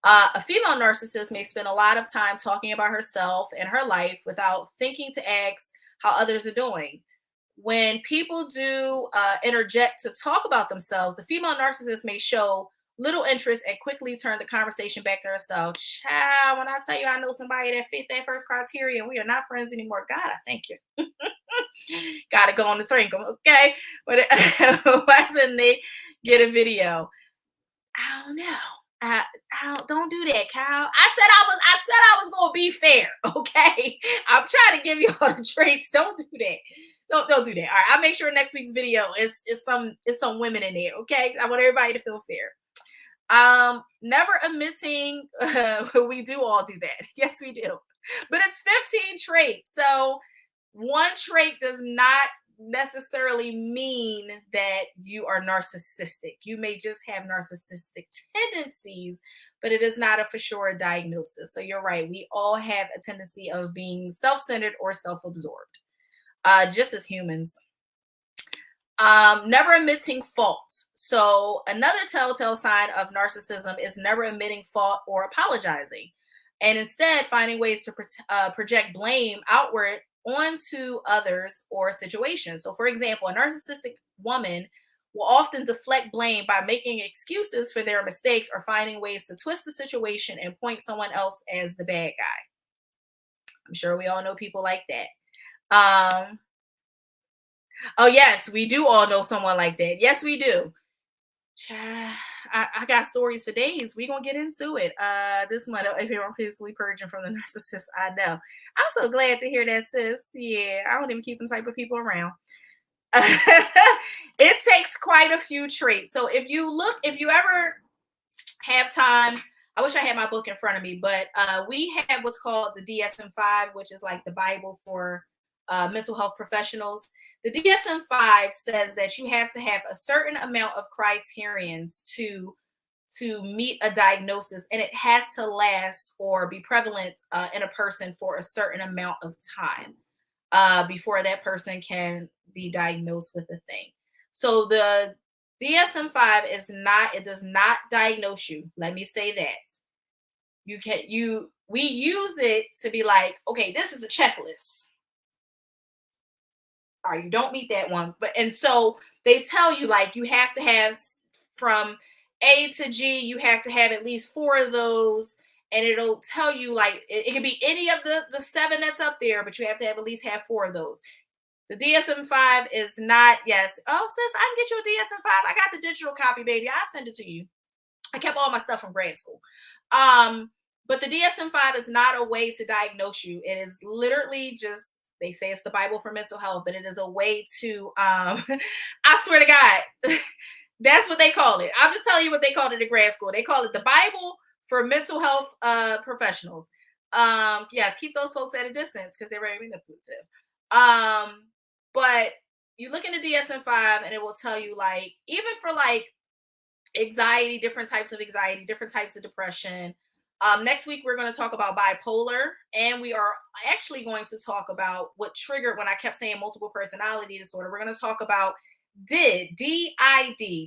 A female narcissist may spend a lot of time talking about herself and her life without thinking to ask how others are doing. When people do interject to talk about themselves, the female narcissist may show little interest and quickly turn the conversation back to herself. Child, when I tell you I know somebody that fit that first criteria and we are not friends anymore, God, I thank you. Got to go on the thrinkum, okay? But why didn't they get a video? I don't know. Don't do that, Kyle. I said I was gonna be fair. Okay, I'm trying to give you all the traits. Don't do that. Don't do that. All right, I'll make sure next week's video is some women in there. Okay, I want everybody to feel fair. Never admitting we do all do that. Yes, we do. But it's 15 traits. So one trait does not necessarily mean that you are narcissistic. You may just have narcissistic tendencies, but it is not a for sure diagnosis. So you're right. We all have a tendency of being self-centered or self-absorbed, just as humans. Never admitting fault. So another telltale sign of narcissism is never admitting fault or apologizing, and instead finding ways to project blame outward onto others or situations. So for example, a narcissistic woman will often deflect blame by making excuses for their mistakes or finding ways to twist the situation and point someone else as the bad guy. I'm sure we all know people like that. Oh yes, we do all know someone like that. Yes, we do. I got stories for days. We're gonna get into it. This month, if you're physically purging from the narcissist, I know. I'm so glad to hear that, sis. Yeah, I don't even keep them type of people around. It takes quite a few traits. So if you ever have time, I wish I had my book in front of me, but we have what's called the DSM-5, which is like the Bible for mental health professionals. The DSM-5 says that you have to have a certain amount of criterions to meet a diagnosis, and it has to last or be prevalent in a person for a certain amount of time before that person can be diagnosed with a thing. So the DSM-5 does not diagnose you. Let me say that. We use it to be like, okay, this is a checklist. All right, you don't meet that one. And so they tell you, like, you have to have from A to G, you have to have at least 4 of those. And it'll tell you, like, it can be any of the 7 that's up there, but you have to have at least have 4 of those. The DSM-5 is not, yes. Oh, sis, I can get you a DSM-5. I got the digital copy, baby. I'll send it to you. I kept all my stuff from grad school. But the DSM-5 is not a way to diagnose you. It is literally just, they say it's the Bible for mental health, but it is a way to, I swear to God, that's what they call it. I'm just telling you what they called it in grad school. They call it the Bible for mental health professionals. Yes, keep those folks at a distance because they're very manipulative. But you look in the DSM-5 and it will tell you, like, even for like anxiety, different types of anxiety, different types of depression. Next week, we're going to talk about bipolar, and we are actually going to talk about what triggered when I kept saying multiple personality disorder. We're going to talk about DID,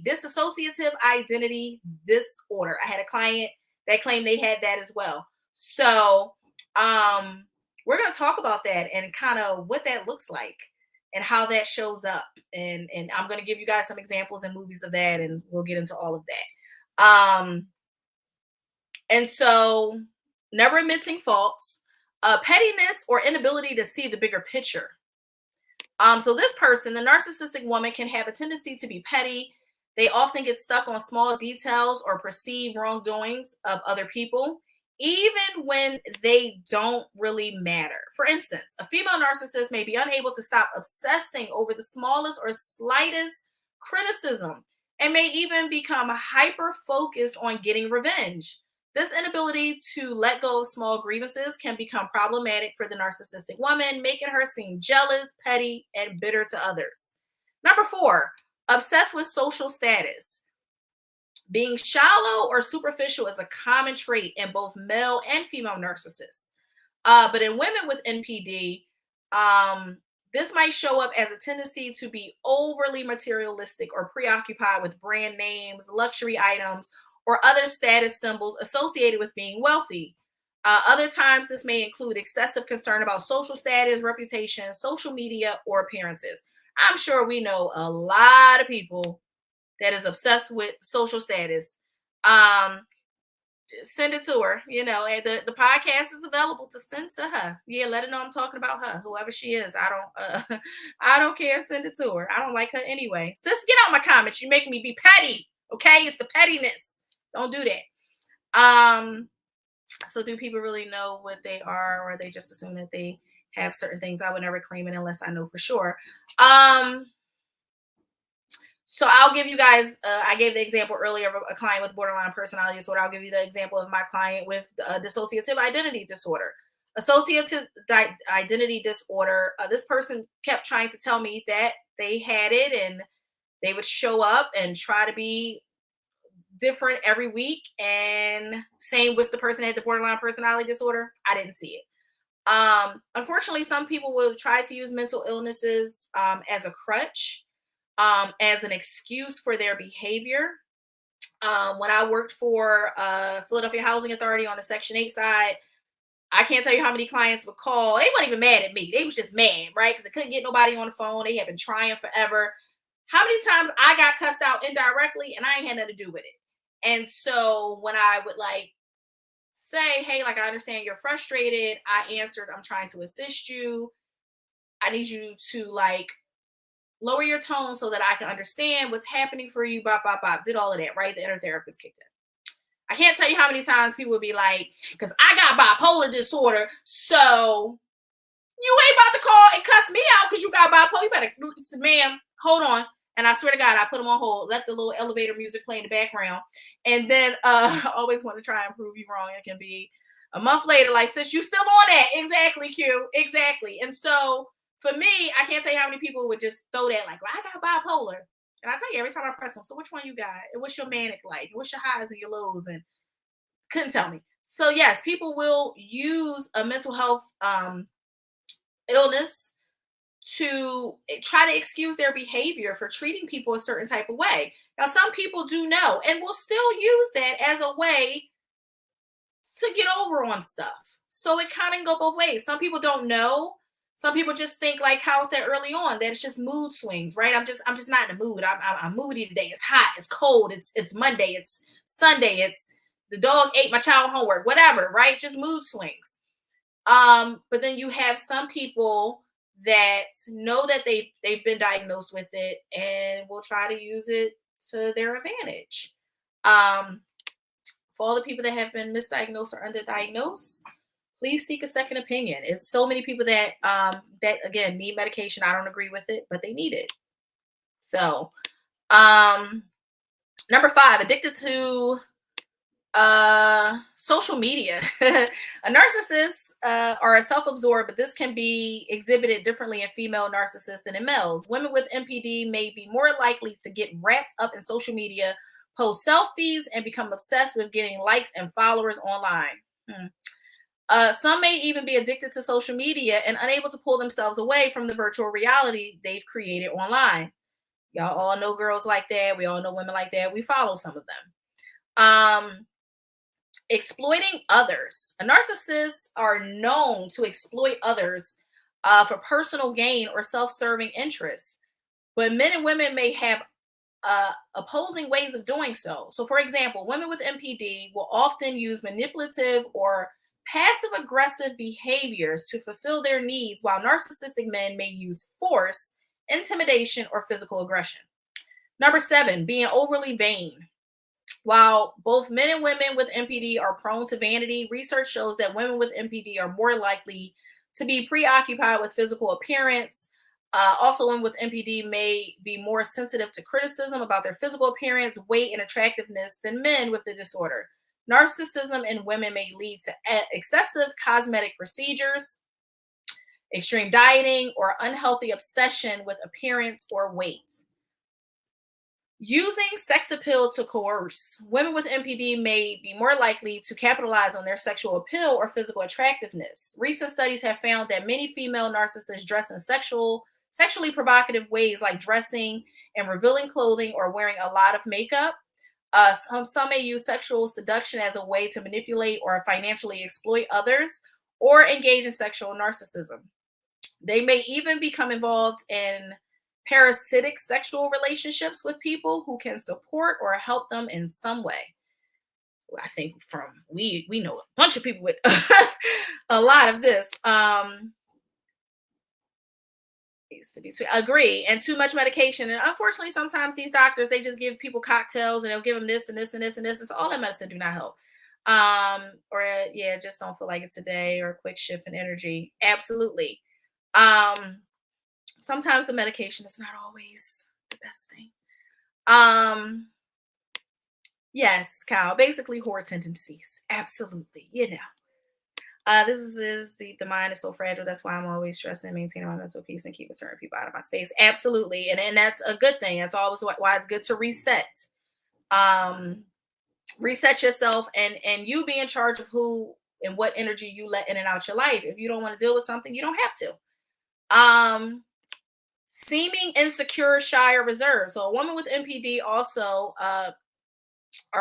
dissociative identity disorder. I had a client that claimed they had that as well. So we're going to talk about that and kind of what that looks like and how that shows up. And I'm going to give you guys some examples and movies of that, and we'll get into all of that. And so never admitting faults, pettiness or inability to see the bigger picture. So this person, the narcissistic woman, can have a tendency to be petty. They often get stuck on small details or perceive wrongdoings of other people, even when they don't really matter. For instance, a female narcissist may be unable to stop obsessing over the smallest or slightest criticism and may even become hyper-focused on getting revenge. This inability to let go of small grievances can become problematic for the narcissistic woman, making her seem jealous, petty, and bitter to others. Number 4, obsessed with social status. Being shallow or superficial is a common trait in both male and female narcissists. But in women with NPD, this might show up as a tendency to be overly materialistic or preoccupied with brand names, luxury items, or other status symbols associated with being wealthy. Other times, this may include excessive concern about social status, reputation, social media, or appearances. I'm sure we know a lot of people that is obsessed with social status. Send it to her. You know, and the podcast is available to send to her. Yeah, let her know I'm talking about her, whoever she is. I don't care. Send it to her. I don't like her anyway. Sis, get out my comments. You're making me be petty. Okay, it's the pettiness. Don't do that. So do people really know what they are, or they just assume that they have certain things? I would never claim it unless I know for sure. So I'll give you guys, I gave the example earlier of a client with borderline personality disorder. I'll give you the example of my client with dissociative identity disorder. Associative identity disorder, this person kept trying to tell me that they had it, and they would show up and try to be different every week. And same with the person that had the borderline personality disorder. I didn't see it. Unfortunately, some people will try to use mental illnesses as a crutch, as an excuse for their behavior. When I worked for Philadelphia Housing Authority on the Section 8 side, I can't tell you how many clients would call. They weren't even mad at me. They was just mad, right? Because they couldn't get nobody on the phone. They had been trying forever. How many times I got cussed out indirectly and I ain't had nothing to do with it? And so when I would like say, hey, like, I understand you're frustrated, I answered, I'm trying to assist you. I need you to like lower your tone so that I can understand what's happening for you. Bop, bop, bop. Did all of that, right? The inner therapist kicked in. I can't tell you how many times people would be like, because I got bipolar disorder, so you ain't about to call and cuss me out because you got bipolar. You better, ma'am, hold on. And I swear to God, I put them on hold, let the little elevator music play in the background. And then I always want to try and prove you wrong. It can be a month later, like, sis, you still on that. Exactly, Q. Exactly. And so for me, I can't tell you how many people would just throw that, like, well, I got bipolar. And I tell you every time I press them, so which one you got? And what's your manic like? What's your highs and your lows? And couldn't tell me. So yes, people will use a mental health illness to try to excuse their behavior for treating people a certain type of way. Now, some people do know and will still use that as a way to get over on stuff. So it kind of can go both ways. Some people don't know. Some people just think, like Kyle said early on, that it's just mood swings, right? I'm just not in the mood. I'm moody today. It's hot. It's cold. It's Monday. It's Sunday. It's the dog ate my child homework. Whatever, right? Just mood swings. But then you have some people that know that they've been diagnosed with it and will try to use it to their advantage. For all the people that have been misdiagnosed or underdiagnosed, please seek a second opinion. It's so many people that that again need medication. I don't agree with it, but they need it. So, number 5, addicted to social media. A narcissist are self-absorbed, but this can be exhibited differently in female narcissists than in males. Women with MPD may be more likely to get wrapped up in social media, post selfies, and become obsessed with getting likes and followers online. Some may even be addicted to social media and unable to pull themselves away from the virtual reality they've created online. Y'all all know girls like that. We all know women like that. We follow some of them. Exploiting others. Narcissists are known to exploit others for personal gain or self-serving interests, but men and women may have opposing ways of doing so. So, for example, women with MPD will often use manipulative or passive-aggressive behaviors to fulfill their needs, while narcissistic men may use force, intimidation, or physical aggression. Number 7, being overly vain. While both men and women with MPD are prone to vanity, research shows that women with MPD are more likely to be preoccupied with physical appearance. Also, women with MPD may be more sensitive to criticism about their physical appearance, weight, and attractiveness than men with the disorder. Narcissism in women may lead to excessive cosmetic procedures, extreme dieting, or unhealthy obsession with appearance or weight. Using sex appeal to coerce. Women with MPD may be more likely to capitalize on their sexual appeal or physical attractiveness. Recent studies have found that many female narcissists dress in sexually provocative ways, like dressing and revealing clothing or wearing a lot of makeup. Some may use sexual seduction as a way to manipulate or financially exploit others, or engage in sexual narcissism. They may even become involved in parasitic sexual relationships with people who can support or help them in some way. I think we know a bunch of people with a lot of this. Agree. And too much medication. And unfortunately, sometimes these doctors, they just give people cocktails and they'll give them this and this and this and this. And so all that medicine do not help. Or yeah, just don't feel like it today, or a quick shift in energy. Absolutely. Sometimes the medication is not always the best thing. Yes, Kyle, basically horror tendencies. Absolutely. This is the mind is so fragile. That's why I'm always stressing, maintaining my mental peace and keeping certain people out of my space. Absolutely. And that's a good thing. That's always why it's good to reset. Reset yourself, and you be in charge of who and what energy you let in and out your life. If you don't want to deal with something, you don't have to. Seeming insecure, shy, or reserved. So a woman with NPD also are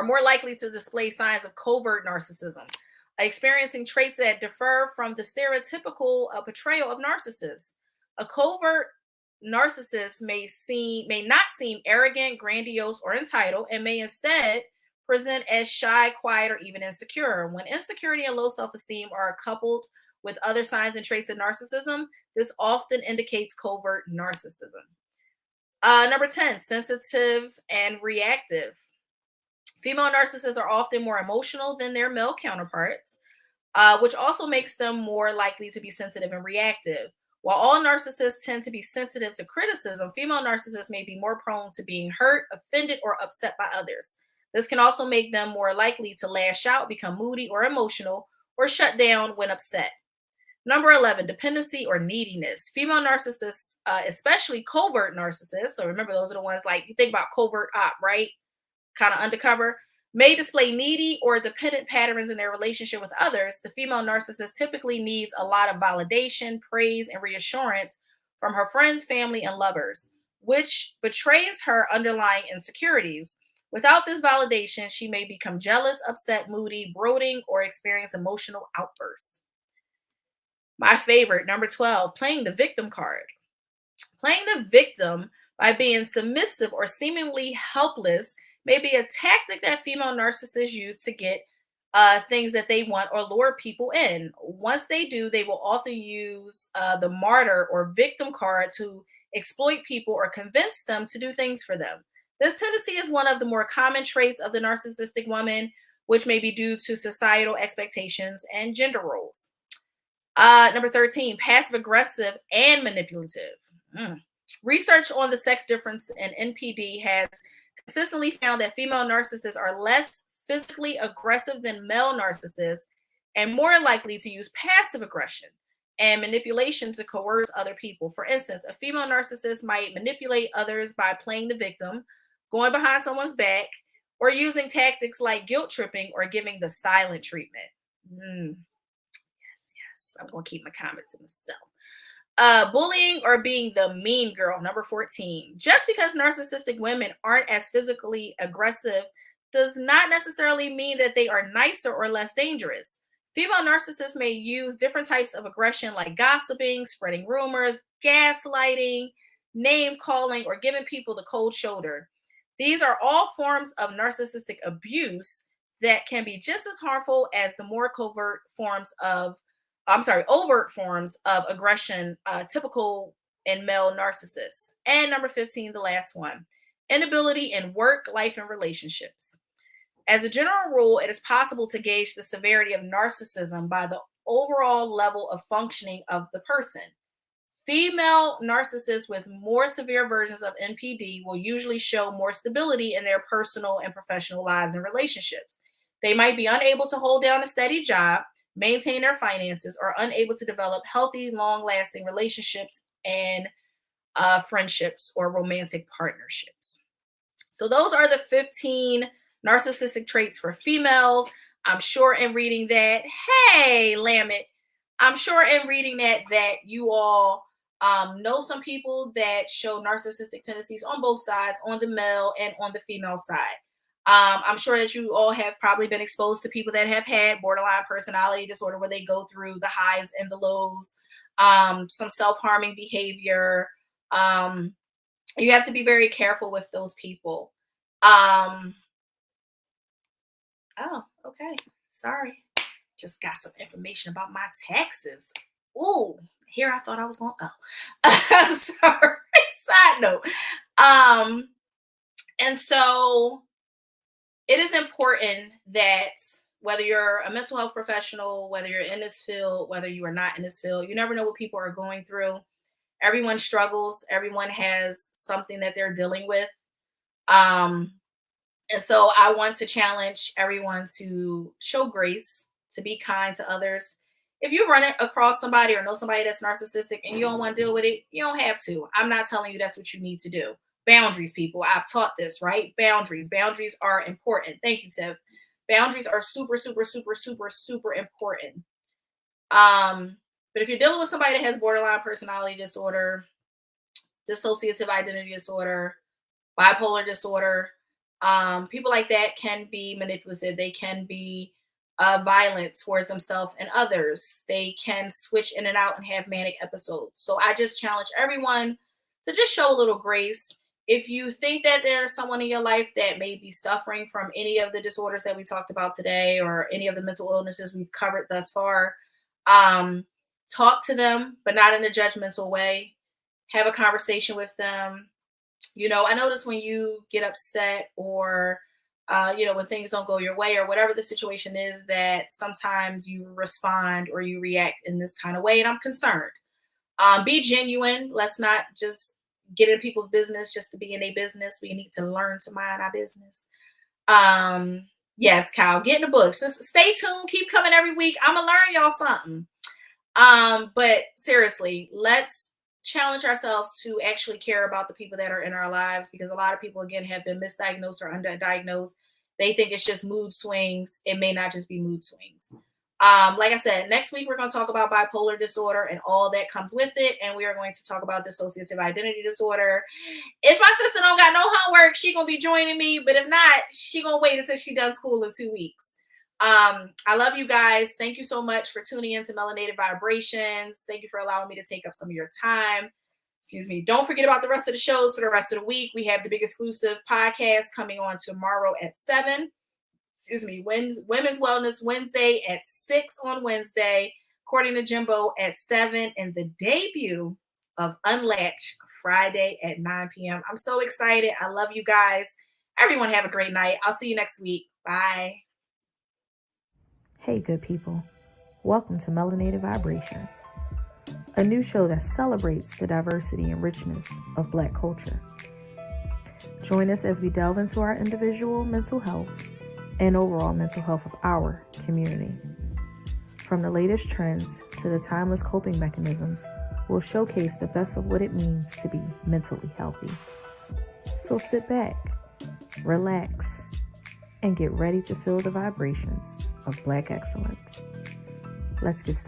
more likely to display signs of covert narcissism, experiencing traits that differ from the stereotypical portrayal of narcissists. A covert narcissist may not seem arrogant, grandiose, or entitled, and may instead present as shy, quiet, or even insecure. When insecurity and low self-esteem are coupled with other signs and traits of narcissism, this often indicates covert narcissism. Number 10, sensitive and reactive. Female narcissists are often more emotional than their male counterparts, which also makes them more likely to be sensitive and reactive. While all narcissists tend to be sensitive to criticism, female narcissists may be more prone to being hurt, offended, or upset by others. This can also make them more likely to lash out, become moody or emotional, or shut down when upset. Number 11, dependency or neediness. Female narcissists, especially covert narcissists, so remember those are the ones like you think about covert op, right? Kind of undercover, may display needy or dependent patterns in their relationship with others. The female narcissist typically needs a lot of validation, praise, and reassurance from her friends, family, and lovers, which betrays her underlying insecurities. Without this validation, she may become jealous, upset, moody, brooding, or experience emotional outbursts. My favorite, number 12, playing the victim card. Playing the victim by being submissive or seemingly helpless may be a tactic that female narcissists use to get things that they want or lure people in. Once they do, they will often use the martyr or victim card to exploit people or convince them to do things for them. This tendency is one of the more common traits of the narcissistic woman, which may be due to societal expectations and gender roles. Number 13, passive aggressive and manipulative. Research on the sex difference in NPD has consistently found that female narcissists are less physically aggressive than male narcissists and more likely to use passive aggression and manipulation to coerce other people. For instance, a female narcissist might manipulate others by playing the victim, going behind someone's back, or using tactics like guilt tripping or giving the silent treatment. Yes. I'm going to keep my comments to myself. Bullying or being the mean girl, number 14. Just because narcissistic women aren't as physically aggressive does not necessarily mean that they are nicer or less dangerous. Female narcissists may use different types of aggression like gossiping, spreading rumors, gaslighting, name calling, or giving people the cold shoulder. These are all forms of narcissistic abuse that can be just as harmful as the more overt forms of aggression typical in male narcissists. And number 15, the last one, inability in work, life, and relationships. As a general rule, it is possible to gauge the severity of narcissism by the overall level of functioning of the person. Female narcissists with more severe versions of NPD will usually show more stability in their personal and professional lives and relationships. They might be unable to hold down a steady job, maintain their finances, or unable to develop healthy, long-lasting relationships and friendships or romantic partnerships. So those are the 15 narcissistic traits for females. I'm sure in reading that, hey, Lamit, I'm sure in reading that you all know some people that show narcissistic tendencies on both sides, on the male and on the female side. I'm sure that you all have probably been exposed to people that have had borderline personality disorder, where they go through the highs and the lows, some self-harming behavior. You have to be very careful with those people. Oh, okay. Sorry. Just got some information about my taxes. Ooh, here I thought I was going, sorry. Side note. And so it is important that whether you're a mental health professional, whether you're in this field, whether you are not in this field, you never know what people are going through. Everyone struggles. Everyone has something that they're dealing with. And so I want to challenge everyone to show grace, to be kind to others. If you run across somebody or know somebody that's narcissistic and you don't want to deal with it, you don't have to. I'm not telling you that's what you need to do. Boundaries, people. I've taught this, right? Boundaries. Boundaries are important. Thank you, Tiff. Boundaries are super, super, super, super, super important. But if you're dealing with somebody that has borderline personality disorder, dissociative identity disorder, bipolar disorder, people like that can be manipulative. They can be violent towards themselves and others. They can switch in and out and have manic episodes. So I just challenge everyone to just show a little grace. If you think that there's someone in your life that may be suffering from any of the disorders that we talked about today or any of the mental illnesses we've covered thus far, talk to them, but not in a judgmental way. Have a conversation with them. You know, I notice when you get upset or, when things don't go your way or whatever the situation is, that sometimes you respond or you react in this kind of way. And I'm concerned. Be genuine. Let's not just get in people's business just to be in their business. We need to learn to mind our business. Yes, Kyle, get in the books. Just stay tuned. Keep coming every week. I'm going to learn y'all something. But seriously, let's challenge ourselves to actually care about the people that are in our lives, because a lot of people, again, have been misdiagnosed or underdiagnosed. They think it's just mood swings. It may not just be mood swings. Like I said, next week, we're going to talk about bipolar disorder and all that comes with it. And we are going to talk about dissociative identity disorder. If my sister don't got no homework, she going to be joining me. But if not, she going to wait until she done school in 2 weeks. I love you guys. Thank you so much for tuning in to Melanated Vibrations. Thank you for allowing me to take up some of your time. Excuse me. Don't forget about the rest of the shows for the rest of the week. We have the big exclusive podcast coming on tomorrow at 7. Women's Wellness Wednesday at 6 on Wednesday. According to Jimbo at 7. And the debut of Unlatched Friday at 9 p.m. I'm so excited. I love you guys. Everyone have a great night. I'll see you next week. Bye. Hey, good people. Welcome to Melanated Vibrations, a new show that celebrates the diversity and richness of Black culture. Join us as we delve into our individual mental health and overall mental health of our community. From the latest trends to the timeless coping mechanisms, we'll showcase the best of what it means to be mentally healthy. So sit back, relax, and get ready to feel the vibrations of Black excellence. Let's get started.